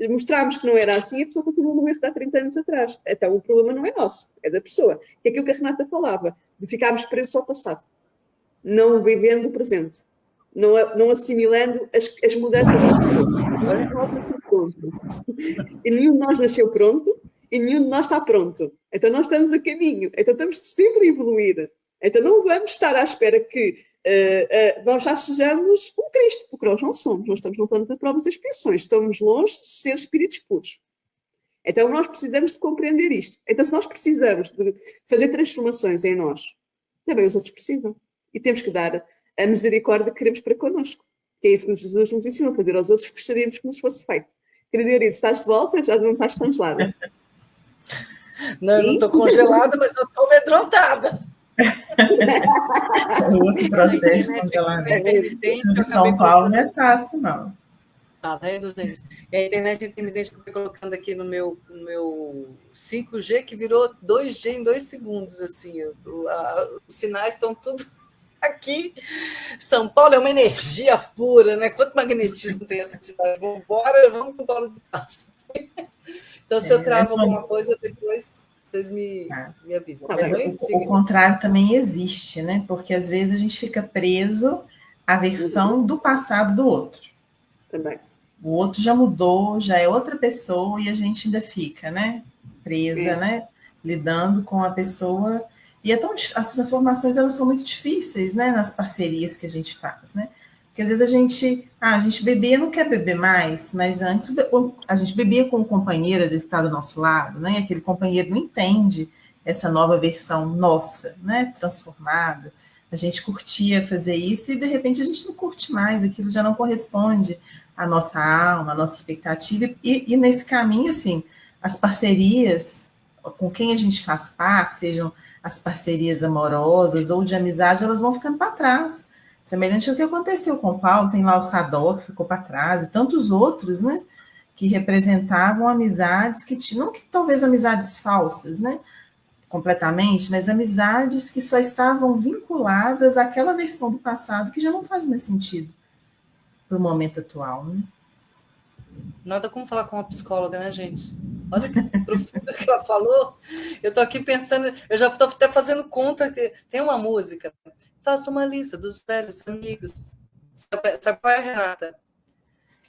mostrámos que não era assim, a pessoa continua no erro de há 30 anos atrás. Então o problema não é nosso, é da pessoa. Que é aquilo que a Renata falava, de ficarmos presos ao passado, não vivendo o presente, não assimilando as mudanças da pessoa. Olha, não nasceu pronto. E nenhum de nós nasceu pronto e nenhum de nós está pronto. Então nós estamos a caminho, então estamos sempre a evoluir. Então não vamos estar à espera que nós já sejamos um Cristo, porque nós não somos. Nós estamos no plano de provas e expiações. Estamos longe de ser espíritos puros. Então nós precisamos de compreender isto. Então se nós precisamos de fazer transformações em nós, também os outros precisam. E temos que dar a misericórdia que queremos para connosco. Que é isso que Jesus nos ensinou, fazer aos outros que gostaríamos que nos fosse feito. Querida Euridice, estás de volta? Já não estás congelada? Não, eu não estou congelada, mas eu estou amedrontada. Outro processo de congelamento. São Paulo não é fácil, não. Tá vendo, gente? E a internet intermitente que eu fui colocando aqui no meu 5G, que virou 2G em 2 segundos, assim. Os sinais estão tudo aqui. São Paulo é uma energia pura, né? Quanto magnetismo tem essa cidade? Vamos embora, vamos para o Paulo de Tarso. Então, se eu travo alguma coisa, depois... Vocês me avisam. Mas o contrário também existe, né? Porque às vezes a gente fica preso à versão do passado do outro. Também. O outro já mudou, já é outra pessoa e a gente ainda fica, né? Presa, né? Lidando com a pessoa. E as transformações, elas são muito difíceis, né? Nas parcerias que a gente faz, né? Porque às vezes a gente bebia, não quer beber mais, mas antes a gente bebia com um companheiro, às vezes que está do nosso lado, né? E aquele companheiro não entende essa nova versão nossa, né? Transformada. A gente curtia fazer isso e de repente a gente não curte mais, aquilo já não corresponde à nossa alma, à nossa expectativa. E nesse caminho, assim, as parcerias com quem a gente faz parte, sejam as parcerias amorosas ou de amizade, elas vão ficando para trás. Semelhante ao que aconteceu com o Paulo, tem lá o Sadoc, que ficou para trás, e tantos outros, né, que representavam amizades que tinham, que talvez amizades falsas, né, completamente, mas amizades que só estavam vinculadas àquela versão do passado que já não faz mais sentido para o momento atual, né? Nada como falar com uma psicóloga, né, gente? Olha que profunda que ela falou. Eu estou aqui pensando, eu já estou até fazendo conta, que tem uma música. Faça uma lista dos velhos amigos. Sabe qual é, Renata?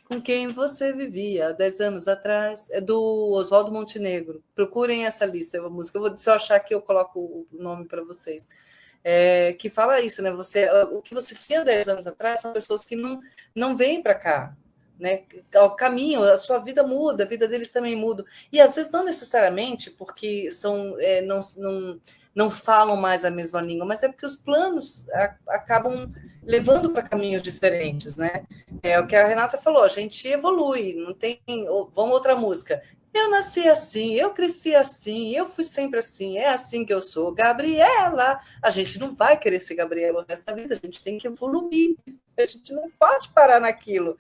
Com quem você vivia há 10 anos atrás. É do Oswaldo Montenegro. Procurem essa lista, é uma música. Se eu achar aqui, eu coloco o nome para vocês. Que fala isso, né? O que você tinha 10 anos atrás são pessoas que não vêm para cá. Né? Ao caminho, a sua vida muda, a vida deles também muda. E às vezes não necessariamente porque não falam mais a mesma língua, mas é porque os planos acabam levando para caminhos diferentes, né? É o que a Renata falou, a gente evolui, não tem... Vamos outra música. Eu nasci assim, eu cresci assim, eu fui sempre assim, é assim que eu sou, Gabriela. A gente não vai querer ser Gabriela o resto da vida, a gente tem que evoluir. A gente não pode parar naquilo.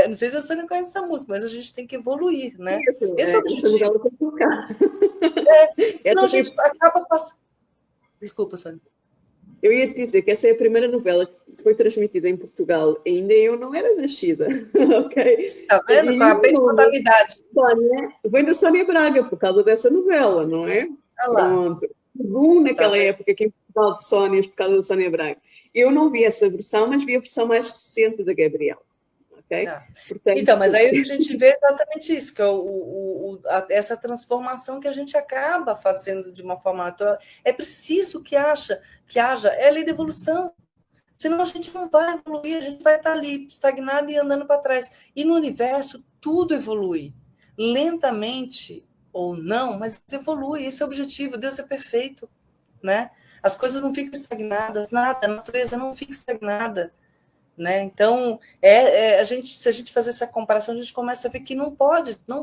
Eu não sei se você não conhece essa música, mas a gente tem que evoluir, né? Esse é o Essa objetivo. novela foi colocar. Senão a gente acaba passando. Desculpa, Sônia. Eu ia te dizer que essa é a primeira novela que foi transmitida em Portugal. Ainda eu não era nascida, ok? Tá vendo? Com a bem de contabilidade. Sónia, vem da Sónia Braga, por causa dessa novela, não é? Olha lá. Pronto. Boom naquela Tá época, aqui em Portugal de Sónias, por causa da Sónia Braga. Eu não vi essa versão, mas vi a versão mais recente da Gabriela. Okay? Portanto, então, mas aí a gente vê exatamente isso, que é essa transformação que a gente acaba fazendo de uma forma natural. É preciso que haja, é a lei da evolução. Senão a gente não vai evoluir, a gente vai estar ali estagnado e andando para trás. E no universo tudo evolui. Lentamente ou não, mas evolui. Esse é o objetivo. Deus é perfeito, né? As coisas não ficam estagnadas, nada, a natureza não fica estagnada. Né? Então, se a gente fazer essa comparação, a gente começa a ver que não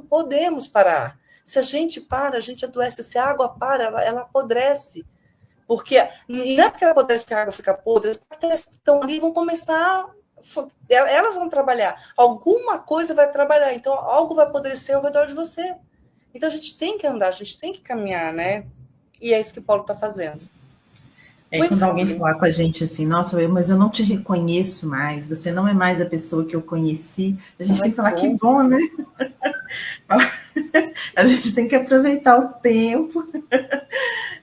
podemos parar. Se a gente para, a gente adoece. Se a água para, ela apodrece. E não é porque ela apodrece que a água fica podre, as bactérias que estão ali vão começar, elas vão trabalhar. Alguma coisa vai trabalhar, então algo vai apodrecer ao redor de você. Então a gente tem que andar, a gente tem que caminhar, né? E é isso que o Paulo está fazendo. Quando alguém falar com a gente assim, nossa, mas eu não te reconheço mais, você não é mais a pessoa que eu conheci, a gente tem que falar, que bom, né? A gente tem que aproveitar o tempo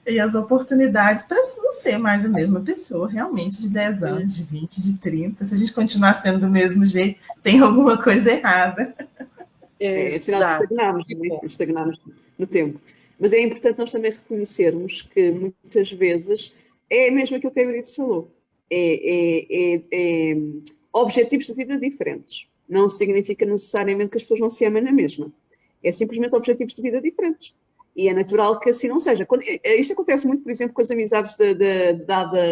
e as oportunidades para não ser mais a mesma pessoa, realmente, de 10 anos, de 20, de 30. Se a gente continuar sendo do mesmo jeito, tem alguma coisa errada. É sinal que estagnamos no tempo. Mas é importante nós também reconhecermos que muitas vezes é mesmo aquilo que a Euridice falou. Objetivos de vida diferentes. Não significa necessariamente que as pessoas não se amem na mesma. É simplesmente objetivos de vida diferentes. E é natural que assim não seja. Isto acontece muito, por exemplo, com as amizades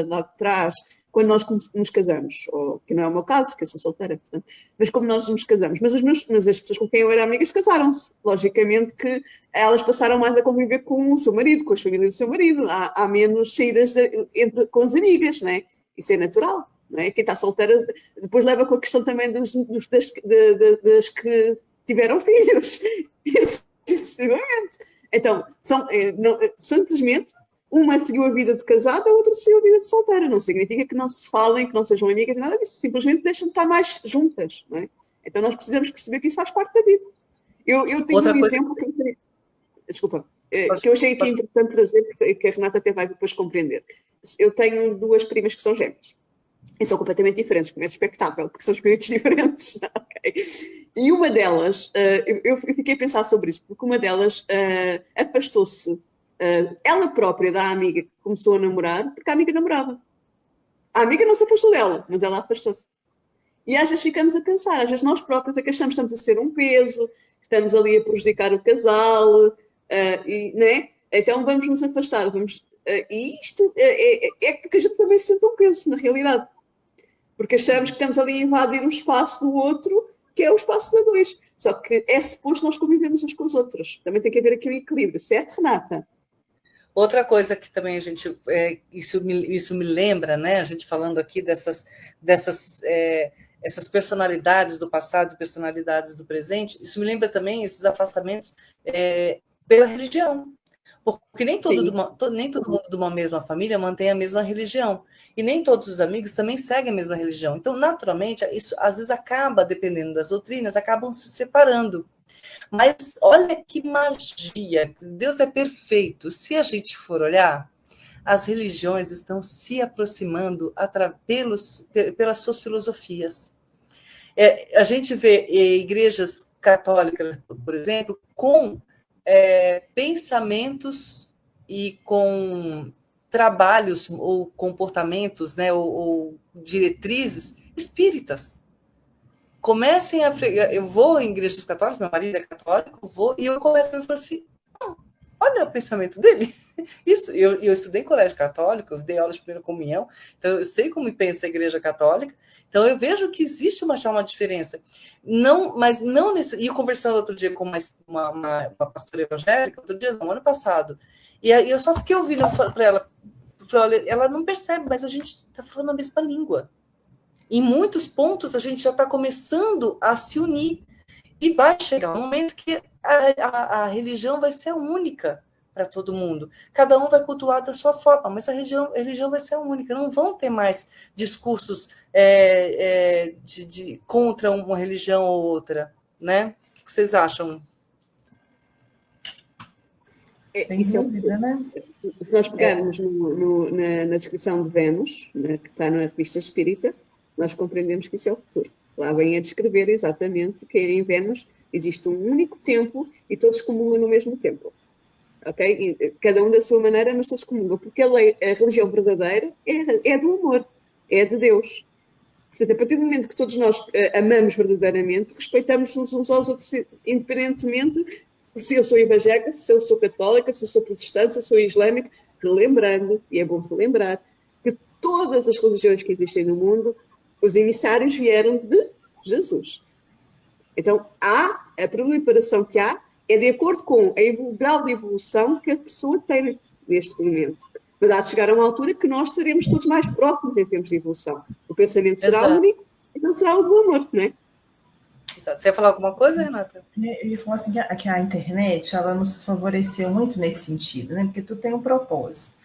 lá de trás, quando nós nos casamos. Ou, que não é o meu caso, que eu sou solteira, portanto, mas como nós nos casamos. Mas as pessoas com quem eu era amigas casaram-se. Logicamente que elas passaram mais a conviver com o seu marido, com as famílias do seu marido. Há menos saídas com as amigas, não é? Isso é natural. Não é? Quem está solteira depois leva com a questão também das que tiveram filhos. Excessivamente. Então, simplesmente uma seguiu a vida de casada, a outra seguiu a vida de solteira. Não significa que não se falem, que não sejam amigas, nada disso. Simplesmente deixam de estar mais juntas. Não é? Então nós precisamos perceber que isso faz parte da vida. Eu tenho um exemplo que eu tenho... Desculpa. Que eu achei aqui interessante trazer, que a Renata até vai depois compreender. Eu tenho 2 primas que são gêmeas. E são completamente diferentes, como é expectável, porque são espíritos diferentes. Okay? E uma delas, eu fiquei a pensar sobre isso, porque uma delas afastou-se, ela própria, da amiga que começou a namorar, porque a amiga namorava. A amiga não se afastou dela, mas ela afastou-se. E às vezes ficamos a pensar, às vezes nós próprios é que achamos que estamos a ser um peso, estamos ali a prejudicar o casal, né? Então vamos nos afastar. E isto é porque a gente também se sente um peso, na realidade. Porque achamos que estamos ali a invadir um espaço do outro, que é o espaço da 2. Só que é suposto nós convivemos uns com os outros. Também tem que haver aqui um equilíbrio, certo, Renata? Outra coisa que também a gente... isso me lembra, né? A gente falando aqui essas personalidades do passado e personalidades do presente, isso me lembra também esses afastamentos pela religião. Porque nem todo mundo de uma mesma família mantém a mesma religião. E nem todos os amigos também seguem a mesma religião. Então, naturalmente, isso às vezes acaba, dependendo das doutrinas, acabam se separando. Mas olha que magia! Deus é perfeito. Se a gente for olhar, as religiões estão se aproximando pelas suas filosofias. A gente vê igrejas católicas, por exemplo, com pensamentos e com trabalhos ou comportamentos, né, ou diretrizes espíritas. Comecem eu vou em igrejas católicas, meu marido é católico, e eu começo a falar assim, olha olha o pensamento dele. Isso, eu estudei em colégio católico, eu dei aula de primeira comunhão, então eu sei como pensa a Igreja Católica, então eu vejo que existe já uma diferença. Não, mas não nesse. E conversando outro dia com uma pastora evangélica, outro dia, no ano passado, e aí eu só fiquei ouvindo para ela, falei, olha, ela não percebe, mas a gente está falando a mesma língua. Em muitos pontos a gente já está começando a se unir. E vai chegar um momento que a religião vai ser única para todo mundo. Cada um vai cultuar da sua forma, mas a religião vai ser única. Não vão ter mais discursos contra uma religião ou outra, né? O que vocês acham? Sem dúvida, né? Se nós pegarmos na descrição de Vênus, né, que está na revista Espírita, nós compreendemos que isso é o futuro. Lá vem a descrever exatamente que em Vênus existe um único templo e todos comungam no mesmo templo. Okay? E cada um da sua maneira, mas todos comungam, porque a religião verdadeira é do amor, é de Deus. Portanto, a partir do momento que todos nós amamos verdadeiramente, respeitamos uns aos outros, independentemente se eu sou evangélica, se eu sou católica, se eu sou protestante, se eu sou islâmica, relembrando, e é bom relembrar, que todas as religiões que existem no mundo, os emissários vieram de Jesus. Então, a proliferação que há é de acordo com o grau de evolução que a pessoa tem neste momento. Mas há de chegar a uma altura que nós estaremos todos mais próximos em termos de evolução. O pensamento será único, então será o do amor, não é? Exato. Você ia falar alguma coisa, Renata? Eu ia falar assim, que a internet, ela nos favoreceu muito nesse sentido, né? Porque tu tem um propósito.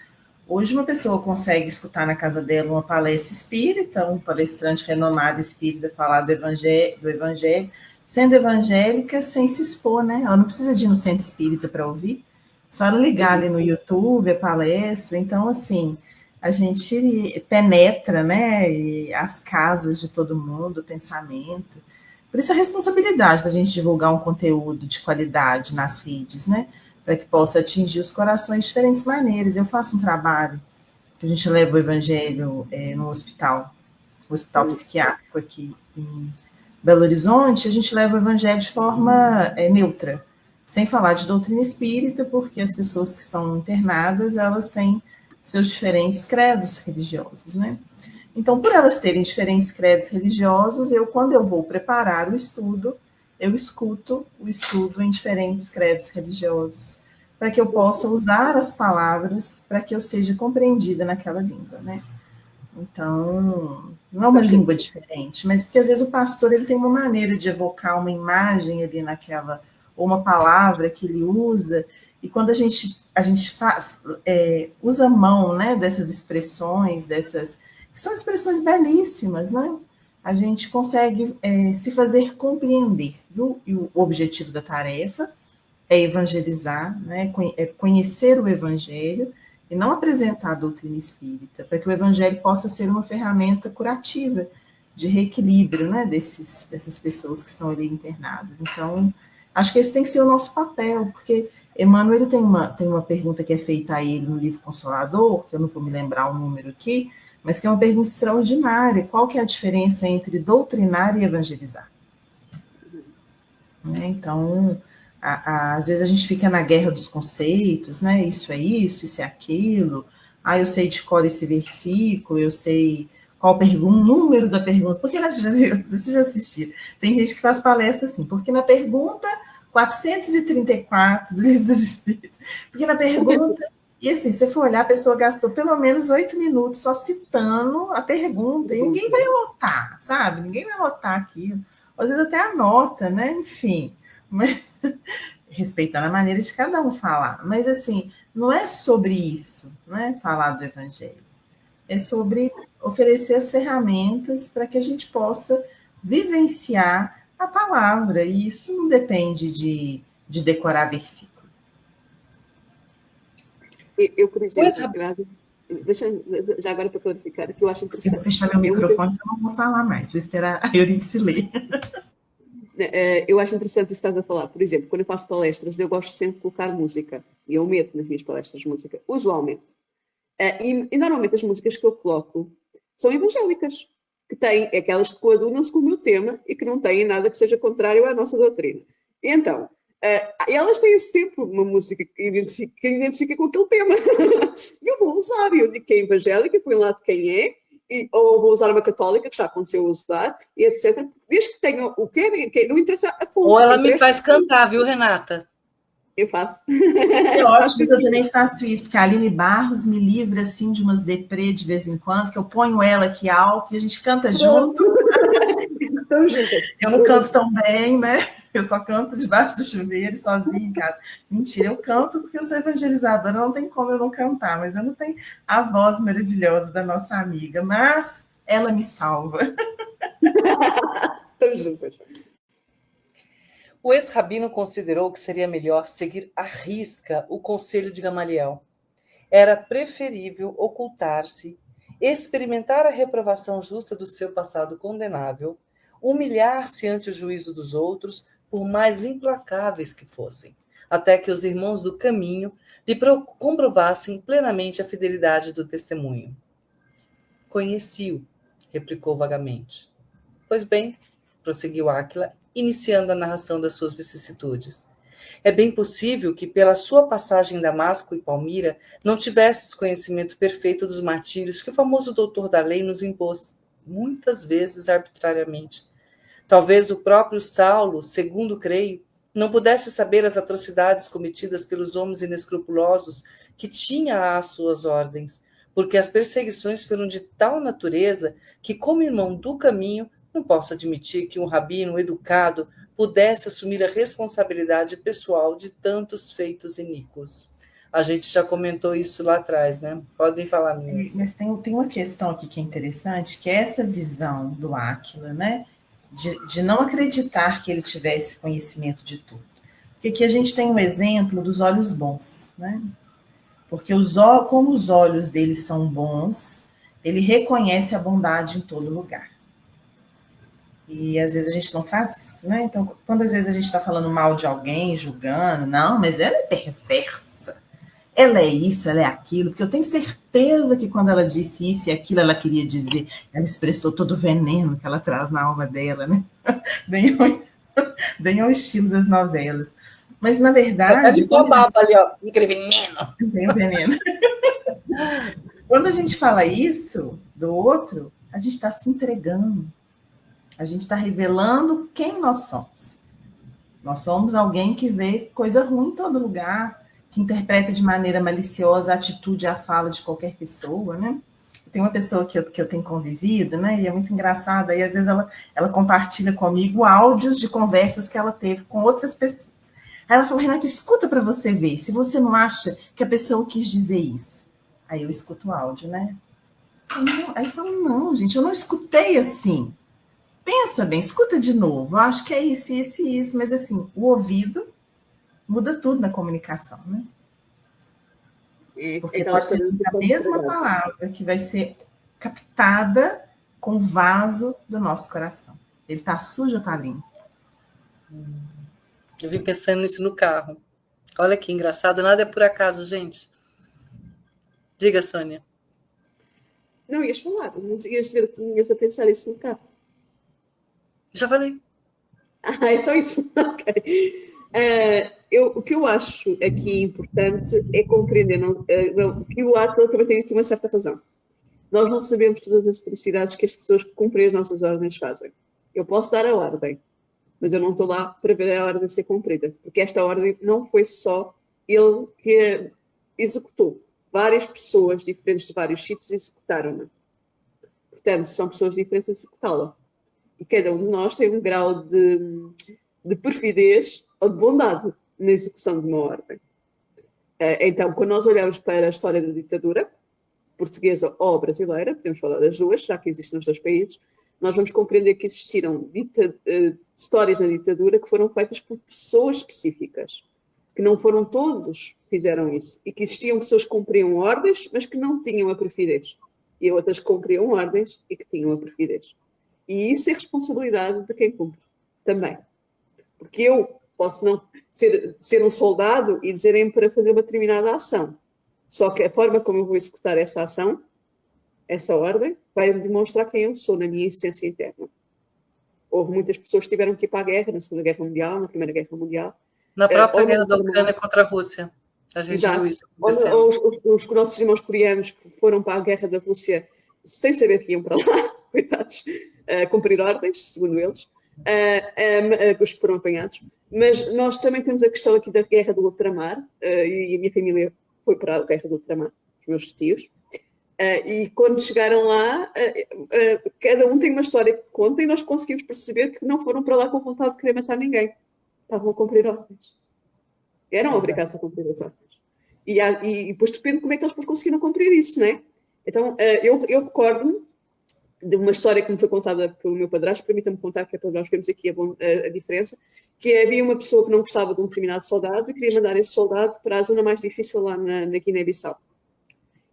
Hoje uma pessoa consegue escutar na casa dela uma palestra espírita, um palestrante renomado espírita falar do evangelho, sendo evangélica, sem se expor, né? Ela não precisa de ir no centro espírita para ouvir, só ela ligar ali no YouTube, a palestra. Então, assim, a gente penetra, né, as casas de todo mundo, o pensamento. Por isso a responsabilidade da gente divulgar um conteúdo de qualidade nas redes, né? Para que possa atingir os corações de diferentes maneiras. Eu faço um trabalho que a gente leva o evangelho no hospital psiquiátrico aqui em Belo Horizonte, a gente leva o evangelho de forma neutra, sem falar de doutrina espírita, porque as pessoas que estão internadas, elas têm seus diferentes credos religiosos, né? Então, por elas terem diferentes credos religiosos, quando eu vou preparar o estudo, eu escuto o estudo em diferentes credos religiosos, para que eu possa usar as palavras para que eu seja compreendida naquela língua, né? Então, não é uma língua diferente, mas porque às vezes o pastor ele tem uma maneira de evocar uma imagem ali naquela, ou uma palavra que ele usa, e quando a gente usa a mão, né, dessas expressões, que são expressões belíssimas, né? A gente consegue se fazer compreender. E o objetivo da tarefa é evangelizar, né? Conhecer o evangelho e não apresentar a doutrina espírita, para que o evangelho possa ser uma ferramenta curativa de reequilíbrio, né, dessas pessoas que estão ali internadas. Então, acho que esse tem que ser o nosso papel, porque Emmanuel tem uma pergunta que é feita a ele no livro Consolador, que eu não vou me lembrar o número aqui, mas que é uma pergunta extraordinária. Qual que é a diferença entre doutrinar e evangelizar? Né? Então, às vezes a gente fica na guerra dos conceitos, né? Isso é isso, isso é aquilo. Eu sei de cor esse versículo, eu sei qual o número da pergunta. Porque vocês já assistiram. Tem gente que faz palestra assim, porque na pergunta 434 do Livro dos Espíritos, porque na pergunta... E assim, se você for olhar, a pessoa gastou pelo menos 8 minutos só citando a pergunta, e ninguém vai anotar, sabe? Ninguém vai anotar aquilo. Às vezes até anota, né? Enfim, mas, respeitando a maneira de cada um falar. Mas assim, não é sobre isso, né? Falar do evangelho. É sobre oferecer as ferramentas para que a gente possa vivenciar a palavra. E isso não depende de decorar versículo. Eu, por exemplo, deixa já agora para clarificar, que eu acho interessante. Eu vou fechar meu microfone, que eu não vou falar mais, vou esperar a Euridice ler. Eu acho interessante isso que estás a falar. Por exemplo, quando eu faço palestras, eu gosto sempre de colocar música, e eu meto nas minhas palestras música, usualmente. E normalmente as músicas que eu coloco são evangélicas, que têm aquelas que coadunam-se com o meu tema e que não têm nada que seja contrário à nossa doutrina. E então, Elas têm sempre uma música que identifica com aquele tema. E eu vou usar, eu digo que é evangélica, põe lá de quem é, ou vou usar uma católica, que já aconteceu usar, e etc. Desde que tenham o que não interessa a fonte. Ou ela me faz cantar, viu, Renata? Eu faço. É ótimo que eu também faço isso, porque a Aline Barros me livra, assim, de umas deprê de vez em quando, que eu ponho ela aqui alto e a gente canta junto. Então, juntas. Eu não canto tão bem, né? Eu só canto debaixo do chuveiro, sozinha, cara. Mentira, eu canto porque eu sou evangelizadora, não tem como eu não cantar, mas eu não tenho a voz maravilhosa da nossa amiga, mas ela me salva. Estamos juntas. O ex-rabino considerou que seria melhor seguir à risca o conselho de Gamaliel. Era preferível ocultar-se, experimentar a reprovação justa do seu passado condenável, humilhar-se ante o juízo dos outros, por mais implacáveis que fossem, até que os irmãos do caminho lhe comprovassem plenamente a fidelidade do testemunho. Conheci-o, replicou vagamente. Pois bem, prosseguiu Áquila, iniciando a narração das suas vicissitudes. É bem possível que, pela sua passagem em Damasco e Palmira, não tivesses conhecimento perfeito dos martírios que o famoso doutor da lei nos impôs, muitas vezes arbitrariamente. Talvez o próprio Saulo, segundo creio, não pudesse saber as atrocidades cometidas pelos homens inescrupulosos que tinha às suas ordens, porque as perseguições foram de tal natureza que, como irmão do caminho, não posso admitir que um rabino educado pudesse assumir a responsabilidade pessoal de tantos feitos iníquos. A gente já comentou isso lá atrás, né? Podem falar, meninas. Mas tem uma questão aqui que é interessante, que é essa visão do Áquila, né? De não acreditar que ele tivesse conhecimento de tudo. Porque aqui a gente tem um exemplo dos olhos bons, né? Porque como os olhos dele são bons, ele reconhece a bondade em todo lugar. E às vezes a gente não faz isso, né? Então, quando às vezes a gente está falando mal de alguém, julgando, não, mas ela é perversa, ela é isso, ela é aquilo, porque eu tenho certeza que quando ela disse isso e aquilo, ela queria dizer, ela expressou todo o veneno que ela traz na alma dela, né? Bem ao estilo das novelas. Mas, na verdade... Ficou baba ali, ó, aquele veneno. Tem o veneno. Quando a gente fala isso do outro, a gente está se entregando. A gente está revelando quem nós somos. Nós somos alguém que vê coisa ruim em todo lugar, que interpreta de maneira maliciosa a atitude e a fala de qualquer pessoa, né? Tem uma pessoa que eu tenho convivido, né? E é muito engraçada, e às vezes ela compartilha comigo áudios de conversas que ela teve com outras pessoas. Aí ela fala, Renata, escuta para você ver, se você não acha que a pessoa quis dizer isso. Aí eu escuto o áudio, né? Aí eu falo, não, gente, eu não escutei assim. Pensa bem, escuta de novo. Eu acho que é isso, isso e isso. Mas, assim, o ouvido muda tudo na comunicação, né? Porque pode ser a mesma palavra que vai ser captada com o vaso do nosso coração. Ele está sujo ou está limpo? Eu vim pensando nisso no carro. Olha que engraçado. Nada é por acaso, gente. Diga, Sônia. Não, ias falar. Não ias dizer que ias a pensar isso no carro. Já falei. Ah, é só isso? Ok. O que eu acho aqui importante é compreender que o ato também tem aqui uma certa razão. Nós não sabemos todas as atrocidades que as pessoas que cumprem as nossas ordens fazem. Eu posso dar a ordem, mas eu não estou lá para ver a ordem ser cumprida, porque esta ordem não foi só ele que executou. Várias pessoas diferentes de vários sítios executaram-na. Portanto, são pessoas diferentes a executá-la. E cada um de nós tem um grau de perfidez ou de bondade na execução de uma ordem. Então, quando nós olhamos para a história da ditadura, portuguesa ou brasileira, podemos falar das duas, já que existem nos dois países, nós vamos compreender que existiram histórias na ditadura que foram feitas por pessoas específicas, que não foram todos que fizeram isso, e que existiam pessoas que cumpriam ordens, mas que não tinham a perfidez, e outras que cumpriam ordens e que tinham a perfidez. E isso é responsabilidade de quem cumpre, também. Porque eu posso não ser um soldado e dizerem para fazer uma determinada ação. Só que a forma como eu vou executar essa ação, essa ordem, vai demonstrar quem eu sou na minha essência interna. Houve muitas pessoas que tiveram que ir para a guerra, na Segunda Guerra Mundial, na Primeira Guerra Mundial. Na própria ou guerra no da ultramar. Ucrânia contra a Rússia. A gente Exato. viu isso Ou acontecendo. os nossos irmãos coreanos que foram para a guerra da Rússia sem saber que iam para lá, coitados, cumprir ordens, segundo eles, os que foram apanhados. Mas nós também temos a questão aqui da guerra do ultramar, e a minha família foi para a guerra do ultramar, os meus tios. E quando chegaram lá, cada um tem uma história que conta e nós conseguimos perceber que não foram para lá com vontade de querer matar ninguém. Estavam a cumprir ordens. Eram obrigados a cumprir as ordens. E depois depende de como é que eles depois conseguiram cumprir isso, não é? Então, eu recordo-me de uma história que me foi contada pelo meu padrasto, permita-me contar, que é para nós vermos aqui a diferença, que havia uma pessoa que não gostava de um determinado soldado e queria mandar esse soldado para a zona mais difícil lá na Guiné-Bissau.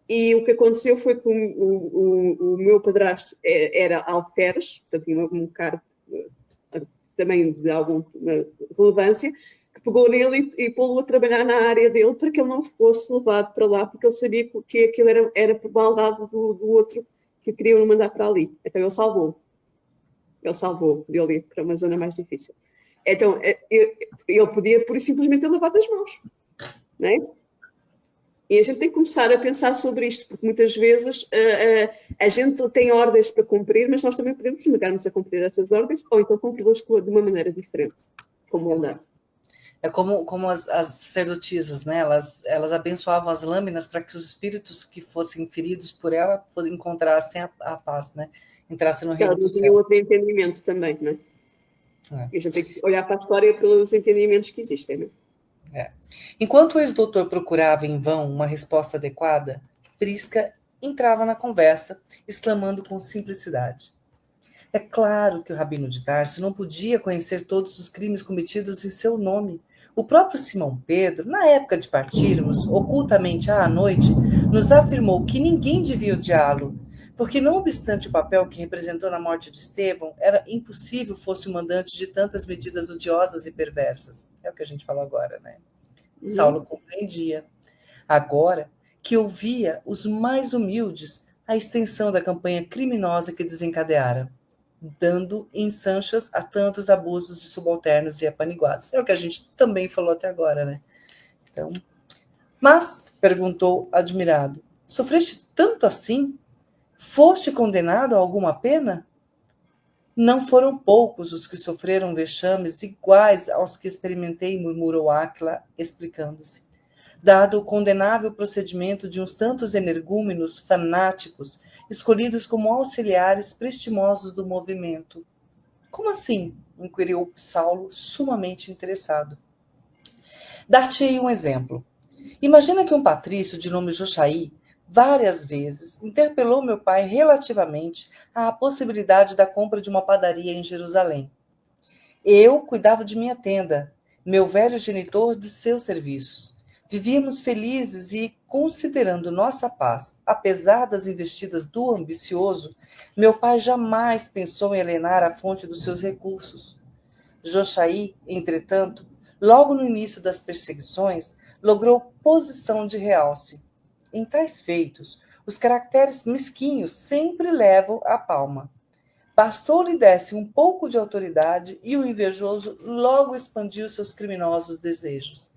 E o que aconteceu foi que o meu padrasto era alferes, portanto tinha um cargo também de alguma relevância, que pegou nele e pô-lo a trabalhar na área dele para que ele não fosse levado para lá, porque ele sabia que aquilo era por maldade do outro que queriam mandar para ali. Então ele salvou. Ele salvou de ali para uma zona mais difícil. Então ele podia, por simplesmente, ter lavado as mãos. Não é? E a gente tem que começar a pensar sobre isto, porque muitas vezes a gente tem ordens para cumprir, mas nós também podemos negar-nos a cumprir essas ordens, ou então cumpri-las de uma maneira diferente, como maldade. É como as sacerdotisas, né? Elas abençoavam as lâminas para que os espíritos que fossem feridos por ela encontrassem a paz, né? Entrassem no reino do céu. Elas tinham outro entendimento também, não é? E a gente tem que olhar para a história pelos entendimentos que existem, não é? Enquanto o ex-doutor procurava em vão uma resposta adequada, Prisca entrava na conversa, exclamando com simplicidade: é claro que o Rabino de Tarso não podia conhecer todos os crimes cometidos em seu nome. O próprio Simão Pedro, na época de partirmos, ocultamente à noite, nos afirmou que ninguém devia odiá-lo, porque não obstante o papel que representou na morte de Estevão, era impossível fosse o mandante de tantas medidas odiosas e perversas. É o que a gente falou agora, né? Saulo compreendia. Agora que ouvia os mais humildes a extensão da campanha criminosa que desencadeara, dando ensanchas a tantos abusos de subalternos e apaniguados. É o que a gente também falou até agora, né? Então, mas, perguntou admirado, sofreste tanto assim? Foste condenado a alguma pena? Não foram poucos os que sofreram vexames iguais aos que experimentei, murmurou Áquila, explicando-se. Dado o condenável procedimento de uns tantos energúmenos fanáticos, escolhidos como auxiliares prestimosos do movimento. Como assim? Inquiriu Saulo, sumamente interessado. Dar-te-ei um exemplo. Imagina que um patrício de nome Jochaí várias vezes interpelou meu pai relativamente à possibilidade da compra de uma padaria em Jerusalém. Eu cuidava de minha tenda, meu velho genitor de seus serviços. Vivíamos felizes e, considerando nossa paz, apesar das investidas do ambicioso, meu pai jamais pensou em alienar a fonte dos seus recursos. Jochaí, entretanto, logo no início das perseguições, logrou posição de realce. Em tais feitos, os caracteres mesquinhos sempre levam a palma. Bastou-lhe desse um pouco de autoridade e o invejoso logo expandiu seus criminosos desejos.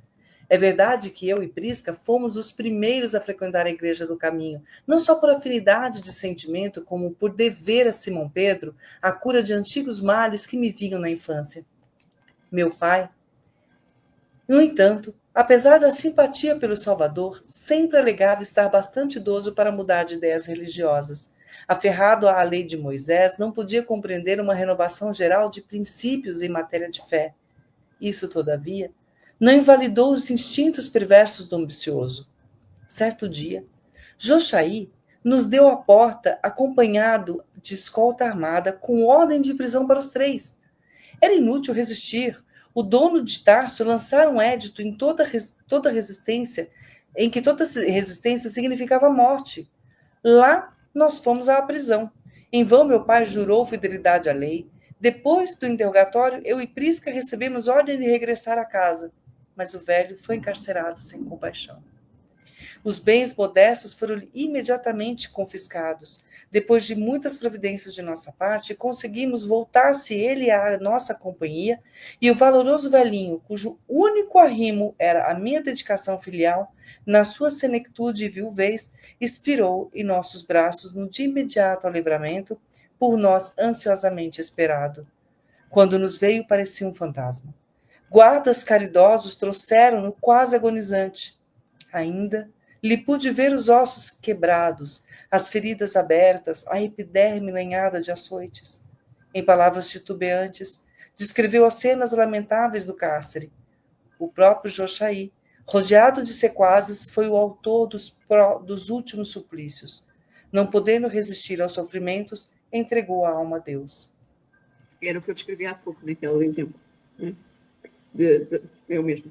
É verdade que eu e Prisca fomos os primeiros a frequentar a Igreja do Caminho, não só por afinidade de sentimento, como por dever a Simão Pedro a cura de antigos males que me vinham na infância. Meu pai, no entanto, apesar da simpatia pelo Salvador, sempre alegava estar bastante idoso para mudar de ideias religiosas. Aferrado à lei de Moisés, não podia compreender uma renovação geral de princípios em matéria de fé. Isso, todavia, não invalidou os instintos perversos do ambicioso. Certo dia, Jochaí nos deu a porta acompanhado de escolta armada com ordem de prisão para os três. Era inútil resistir. O dono de Tarso lançara um édito em toda resistência, em que toda resistência significava morte. Lá nós fomos à prisão. Em vão meu pai jurou fidelidade à lei. Depois do interrogatório, eu e Prisca recebemos ordem de regressar à casa, mas o velho foi encarcerado sem compaixão. Os bens modestos foram imediatamente confiscados. Depois de muitas providências de nossa parte, conseguimos voltar-se ele à nossa companhia, e o valoroso velhinho, cujo único arrimo era a minha dedicação filial, na sua senectude e viuvez, expirou em nossos braços no de imediato ao livramento, por nós ansiosamente esperado. Quando nos veio, parecia um fantasma. Guardas caridosos trouxeram-no quase agonizante. Ainda lhe pude ver os ossos quebrados, as feridas abertas, a epiderme lenhada de açoites. Em palavras titubeantes, descreveu as cenas lamentáveis do cárcere. O próprio Jochaí, rodeado de sequazes, foi o autor dos últimos suplícios. Não podendo resistir aos sofrimentos, entregou a alma a Deus. Era o que eu descrevi há pouco, naquele exemplo. Né? Eu mesmo.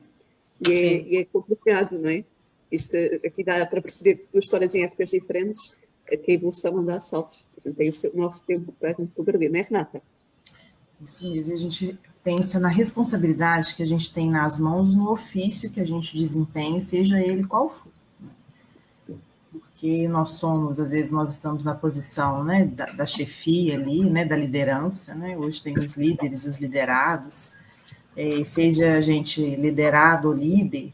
E é complicado, não é? Isto aqui dá para perceber duas histórias em épocas diferentes, que a evolução não dá saltos. A gente tem o nosso tempo para progredir, não é, Renata? Isso mesmo, a gente pensa na responsabilidade que a gente tem nas mãos no ofício que a gente desempenha, seja ele qual for. Porque nós somos, às vezes nós estamos na posição, né, da chefia ali, né, da liderança, né? Hoje tem os líderes, os liderados, seja a gente liderado ou líder,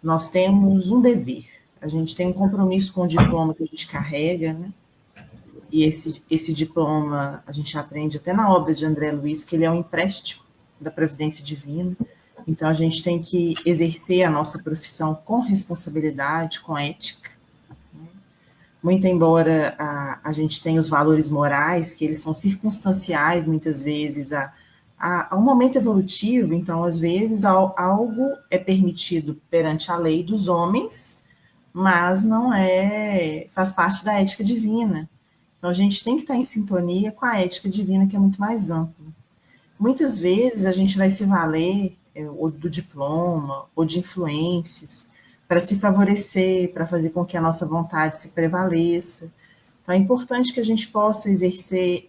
nós temos um dever, a gente tem um compromisso com o diploma que a gente carrega, né? E esse diploma, a gente aprende até na obra de André Luiz, que ele é um empréstimo da providência divina. Então, a gente tem que exercer a nossa profissão com responsabilidade, com ética. Muito embora a gente tenha os valores morais, que eles são circunstanciais, muitas vezes, a um momento evolutivo. Então, às vezes, algo é permitido perante a lei dos homens, mas não faz parte da ética divina. Então, a gente tem que estar em sintonia com a ética divina, que é muito mais ampla. Muitas vezes, a gente vai se valer ou do diploma, ou de influências, para se favorecer, para fazer com que a nossa vontade se prevaleça. Então, é importante que a gente possa exercer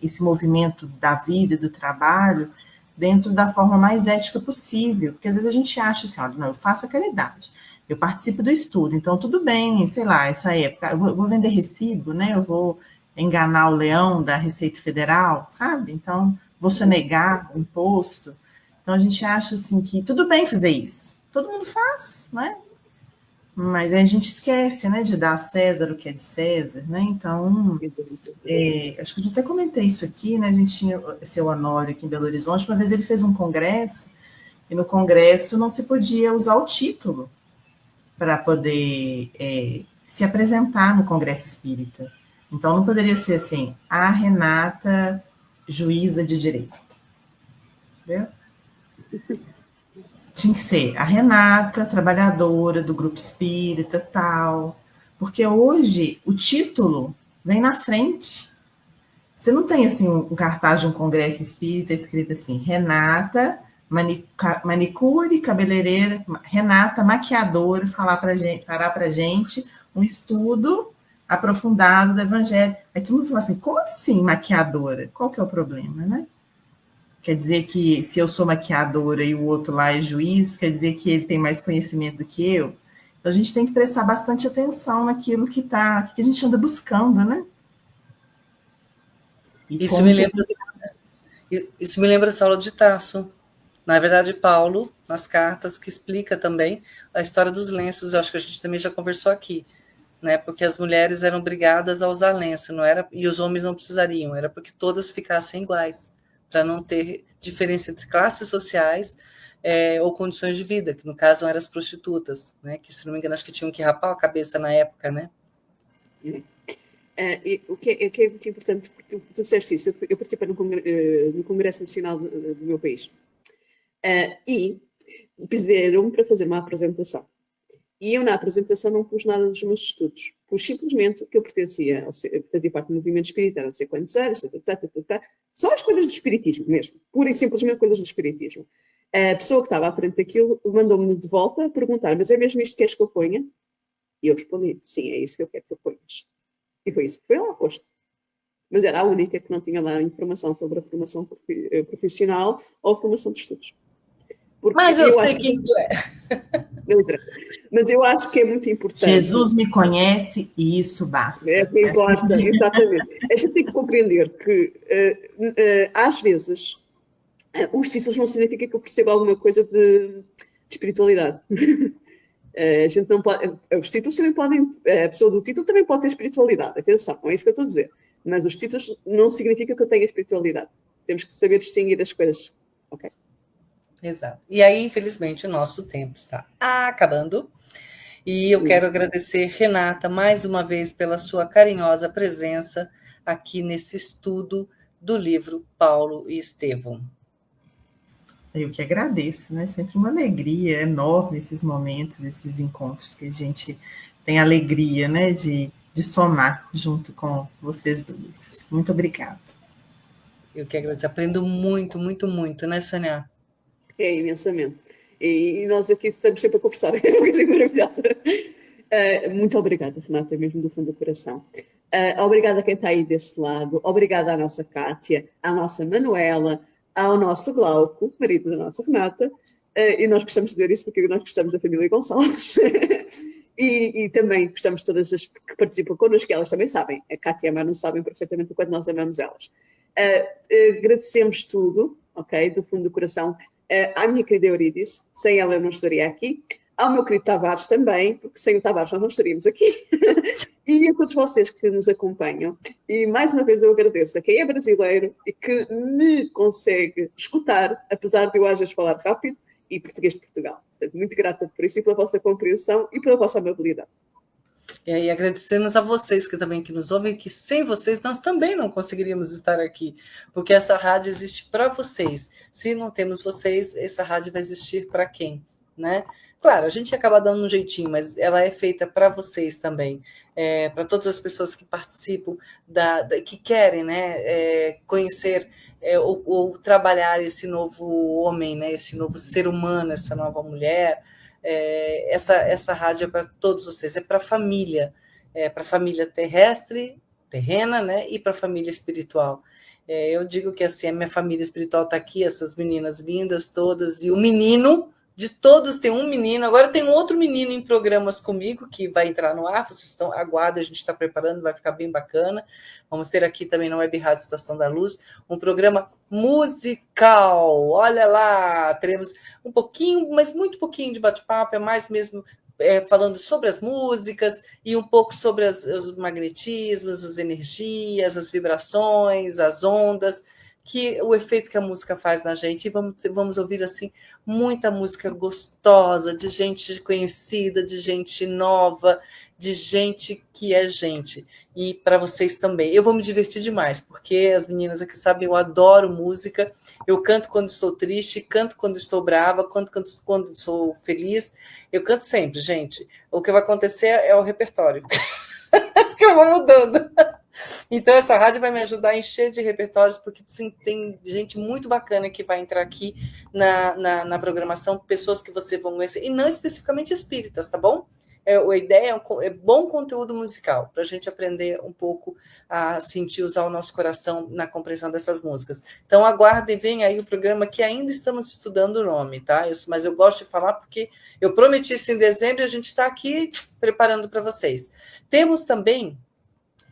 esse movimento da vida e do trabalho dentro da forma mais ética possível, porque às vezes a gente acha assim, olha, não, eu faço a caridade, eu participo do estudo, então tudo bem, sei lá, essa época, eu vou vender recibo, né? Eu vou enganar o leão da Receita Federal, sabe? Então, vou sonegar o imposto. Então, a gente acha assim que tudo bem fazer isso, todo mundo faz, né? Mas aí a gente esquece, né, de dar a César o que é de César, né? Então, acho que eu já até comentei isso aqui, né? A gente tinha esse Honório aqui em Belo Horizonte, uma vez ele fez um congresso, e no congresso não se podia usar o título para poder se apresentar no Congresso Espírita. Então, não poderia ser assim, a Renata, juíza de direito. Entendeu? Tinha que ser a Renata, trabalhadora do Grupo Espírita, tal. Porque hoje o título vem na frente. Você não tem assim um cartaz de um Congresso Espírita escrito assim, Renata, manicure, cabeleireira, Renata, maquiadora, fará para gente um estudo aprofundado do Evangelho. Aí todo mundo fala assim, como assim maquiadora? Qual que é o problema, né? Quer dizer que se eu sou maquiadora e o outro lá é juiz, quer dizer que ele tem mais conhecimento do que eu? Então a gente tem que prestar bastante atenção naquilo que a gente anda buscando, né? Isso me lembra Saulo de Tarso. Na verdade, Paulo, nas cartas, que explica também a história dos lenços. Eu acho que a gente também já conversou aqui, né? Porque as mulheres eram obrigadas a usar lenço, não era, e os homens não precisariam, era porque todas ficassem iguais, para não ter diferença entre classes sociais ou condições de vida, que no caso eram as prostitutas, né? Que, se não me engano, acho que tinham que rapar a cabeça na época, né? O que é muito importante, porque tu disseste isso, eu participei no Congresso Nacional do meu país, e pediram-me para fazer uma apresentação. E eu, na apresentação, não pus nada dos meus estudos. Pus simplesmente que eu pertencia, fazia parte do movimento espírita, não sei quantos anos, só as coisas do espiritismo mesmo, pura e simplesmente coisas do espiritismo. A pessoa que estava à frente daquilo mandou-me de volta a perguntar, mas é mesmo isto que queres que eu ponha? E eu respondi, sim, é isso que eu quero que eu ponhas. E foi isso que foi lá posto. Mas era a única que não tinha lá informação sobre a formação profissional ou a formação de estudos. Porque Mas eu sei acho quem tu é. Mas eu acho que é muito importante. Jesus me conhece e isso basta. É o que importa, exatamente. A gente tem que compreender que, às vezes, os títulos não significa que eu perceba alguma coisa de espiritualidade. A gente não pode, os títulos também podem, a pessoa do título também pode ter espiritualidade, atenção, não é isso que eu estou a dizer. Mas os títulos não significa que eu tenha espiritualidade. Temos que saber distinguir as coisas. Ok? Exato. E aí, infelizmente, o nosso tempo está acabando. E eu quero agradecer, Renata, mais uma vez pela sua carinhosa presença aqui nesse estudo do livro Paulo e Estevão. Eu que agradeço, né? Sempre uma alegria enorme esses momentos, esses encontros que a gente tem alegria, né, de somar junto com vocês dois. Muito obrigada. Eu que agradeço. Aprendo muito, muito, muito, né, Sônia? É, imensamente. E nós aqui estamos sempre a conversar, é uma coisa maravilhosa. Muito obrigada, Renata, mesmo do fundo do coração. Obrigada a quem está aí desse lado, obrigada à nossa Kátia, à nossa Manuela, ao nosso Glauco, marido da nossa Renata, e nós gostamos de ver isso porque nós gostamos da família Gonçalves. E também gostamos de todas as que participam connosco, que elas também sabem. A Kátia e a Manu sabem perfeitamente o quanto nós amamos elas. Agradecemos tudo, ok, do fundo do coração, à minha querida Eurídice, sem ela eu não estaria aqui, ao meu querido Tavares também, porque sem o Tavares nós não estaríamos aqui, e a todos vocês que nos acompanham. E mais uma vez eu agradeço a quem é brasileiro e que me consegue escutar, apesar de eu às vezes falar rápido, e português de Portugal. Portanto, muito grata por isso e pela vossa compreensão e pela vossa amabilidade. E aí agradecemos a vocês que também que nos ouvem, que sem vocês nós também não conseguiríamos estar aqui, porque essa rádio existe para vocês. Se não temos vocês, essa rádio vai existir para quem, né? Claro, a gente acaba dando um jeitinho, mas ela é feita para vocês também, para todas as pessoas que participam, que querem, né, conhecer ou trabalhar esse novo homem, né, esse novo ser humano, essa nova mulher. Essa rádio é para todos vocês, é para a família terrestre, terrena, né, e para a família espiritual. Eu digo que assim, a minha família espiritual está aqui, essas meninas lindas todas, e o menino, de todos tem um menino, agora tem um outro menino em programas comigo, que vai entrar no ar, vocês aguardem, a gente está preparando, vai ficar bem bacana. Vamos ter aqui também na Web Rádio Estação da Luz, um programa musical, olha lá, teremos um pouquinho, mas muito pouquinho de bate-papo, é mais mesmo falando sobre as músicas e um pouco sobre os magnetismos, as energias, as vibrações, as ondas, o efeito que a música faz na gente. E vamos ouvir assim muita música gostosa, de gente conhecida, de gente nova, de gente que é gente. E para vocês também. Eu vou me divertir demais, porque as meninas aqui sabem, eu adoro música. Eu canto quando estou triste, canto quando estou brava, canto quando estou feliz. Eu canto sempre, gente. O que vai acontecer é o repertório. Que eu vou mudando. Então, essa rádio vai me ajudar a encher de repertórios, porque tem gente muito bacana que vai entrar aqui na programação, pessoas que você vão conhecer, e não especificamente espíritas, tá bom? A ideia é bom conteúdo musical, para a gente aprender um pouco a sentir, usar o nosso coração na compreensão dessas músicas. Então, aguardem, vem aí o programa que ainda estamos estudando o nome, tá? Mas eu gosto de falar porque eu prometi isso em dezembro e a gente está aqui preparando para vocês. Temos também,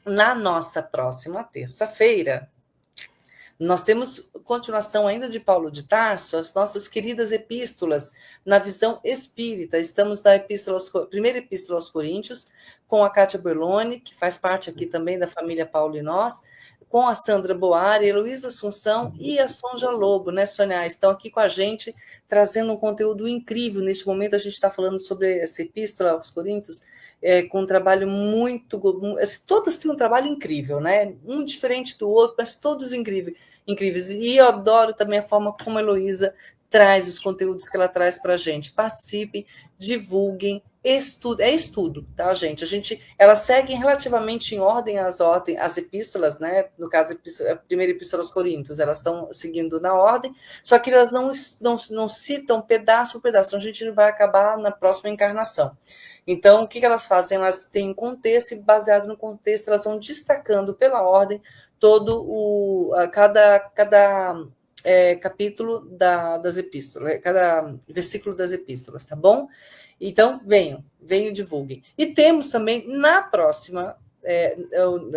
na nossa próxima terça-feira, nós temos continuação ainda de Paulo de Tarso, as nossas queridas epístolas na visão espírita. Estamos na primeira epístola aos Coríntios, com a Kátia Berloni, que faz parte aqui também da família Paulo e Nós, com a Sandra Boari, Heloísa Assunção e a Sonja Lobo, né, Sônia? Estão aqui com a gente, trazendo um conteúdo incrível. Neste momento, a gente está falando sobre essa epístola aos Coríntios, com um trabalho muito... Todas têm um trabalho incrível, né? Um diferente do outro, mas todos incríveis. E eu adoro também a forma como a Heloísa traz os conteúdos que ela traz para a gente. Participem, divulguem, estudo, tá, gente? Elas seguem relativamente em ordem as epístolas, né? No caso, a primeira epístola aos Coríntios, elas estão seguindo na ordem, só que elas não citam pedaço por pedaço, então a gente vai acabar na próxima encarnação. Então, o que elas fazem? Elas têm um contexto e, baseado no contexto, elas vão destacando pela ordem cada capítulo das epístolas, cada versículo das epístolas, tá bom? Então, venham, divulguem. E temos também na próxima,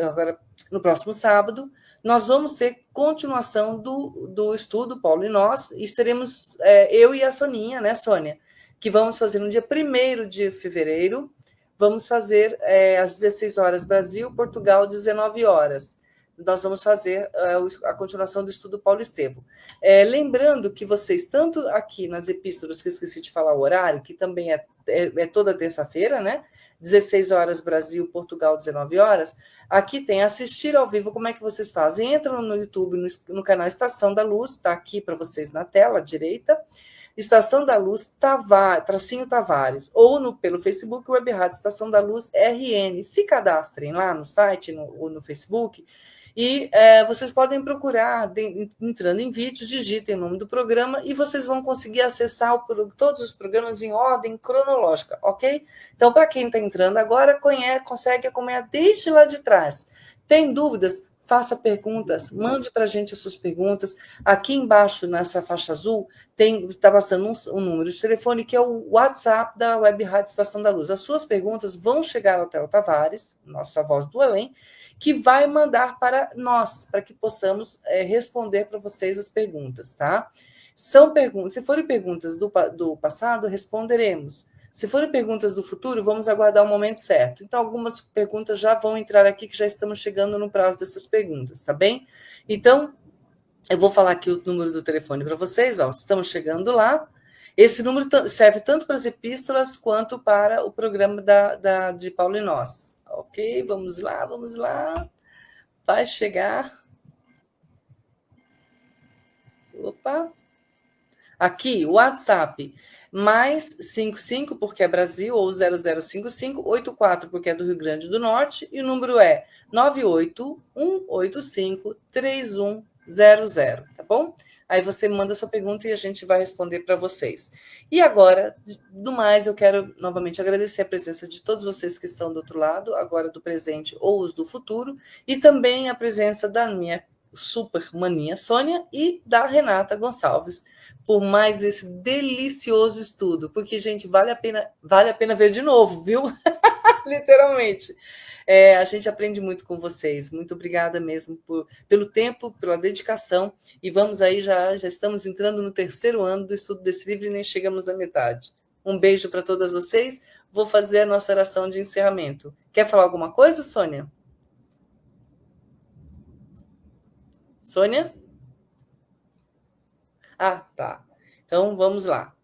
agora no próximo sábado, nós vamos ter continuação do estudo Paulo e Nós, e estaremos eu e a Soninha, né, Sônia, que vamos fazer no dia 1º de fevereiro, vamos fazer às 16 horas Brasil, Portugal, 19 horas. Nós vamos fazer a continuação do estudo Paulo Estevo. Lembrando que vocês, tanto aqui nas epístolas, que eu esqueci de falar o horário, que também é toda terça-feira, né? 16 horas Brasil, Portugal, 19 horas. Aqui tem assistir ao vivo, como é que vocês fazem? Entram no YouTube, no canal Estação da Luz, está aqui para vocês na tela, à direita. Estação da Luz, Tracinho Tavares, ou pelo Facebook, Web Rádio Estação da Luz RN. Se cadastrem lá no site ou no Facebook, e vocês podem procurar, entrando em vídeos, digitem o nome do programa e vocês vão conseguir acessar todos os programas em ordem cronológica, ok? Então, para quem está entrando agora, consegue acompanhar desde lá de trás. Tem dúvidas? Faça perguntas, mande para a gente as suas perguntas. Aqui embaixo, nessa faixa azul, está passando um número de telefone, que é o WhatsApp da Web Rádio Estação da Luz. As suas perguntas vão chegar ao Theo Tavares, nossa voz do além, que vai mandar para nós, para que possamos responder para vocês as perguntas, tá? São perguntas, se forem perguntas do passado, responderemos. Se forem perguntas do futuro, vamos aguardar o momento certo. Então, algumas perguntas já vão entrar aqui, que já estamos chegando no prazo dessas perguntas, tá bem? Então, eu vou falar aqui o número do telefone para vocês, ó, estamos chegando lá. Esse número serve tanto para as epístolas quanto para o programa de Paulo e Nós. Ok, vamos lá. Vai chegar. Opa. Aqui, o WhatsApp, mais 55, porque é Brasil, ou 0055, 84, porque é do Rio Grande do Norte, e o número é 981853100, tá bom? Aí você manda a sua pergunta e a gente vai responder para vocês. E agora, do mais, eu quero novamente agradecer a presença de todos vocês que estão do outro lado, agora do presente ou os do futuro, e também a presença da minha super maninha Sônia e da Renata Gonçalves, por mais esse delicioso estudo, porque, gente, vale a pena ver de novo, viu? Literalmente. A gente aprende muito com vocês. Muito obrigada mesmo pelo tempo, pela dedicação. E vamos aí, já estamos entrando no 3º ano do estudo desse livro e nem chegamos na metade. Um beijo para todas vocês. Vou fazer a nossa oração de encerramento. Quer falar alguma coisa, Sônia? Sônia? Ah, tá. Então, vamos lá.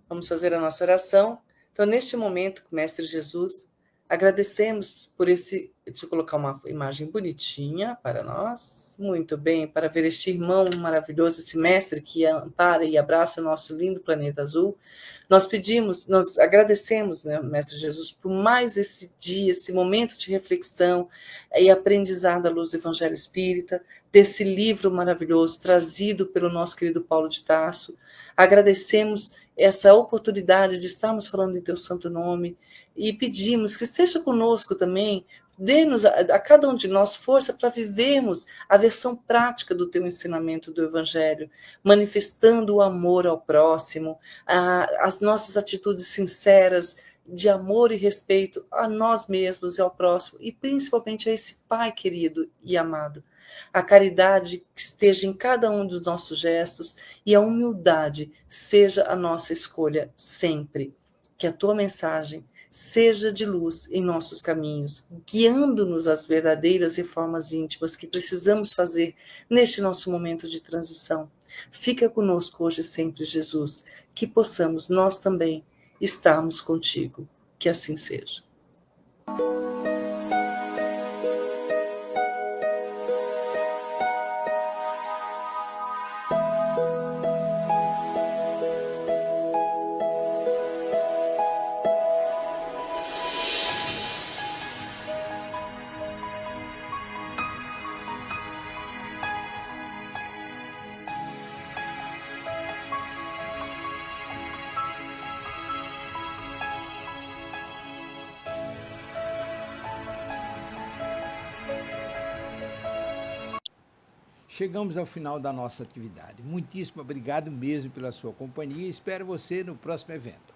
Vamos fazer a nossa oração. Então, neste momento, Mestre Jesus, agradecemos por deixa eu colocar uma imagem bonitinha para nós. Muito bem, para ver este irmão maravilhoso, esse mestre que ampara e abraça o nosso lindo planeta azul. Nós agradecemos, né, Mestre Jesus, por mais esse dia, esse momento de reflexão e aprendizado à luz do Evangelho Espírita, desse livro maravilhoso trazido pelo nosso querido Paulo de Tarso. Agradecemos essa oportunidade de estarmos falando em teu santo nome e pedimos que esteja conosco também, dê-nos a cada um de nós força para vivermos a versão prática do teu ensinamento do Evangelho, manifestando o amor ao próximo, as nossas atitudes sinceras de amor e respeito a nós mesmos e ao próximo, e principalmente a esse Pai querido e amado. A caridade que esteja em cada um dos nossos gestos e a humildade seja a nossa escolha sempre. Que a tua mensagem seja de luz em nossos caminhos, guiando-nos às verdadeiras reformas íntimas que precisamos fazer neste nosso momento de transição. Fica conosco hoje e sempre, Jesus, que possamos nós também estarmos contigo. Que assim seja. chegamos ao final da nossa atividade. Muitíssimo obrigado mesmo pela sua companhia e espero você no próximo evento.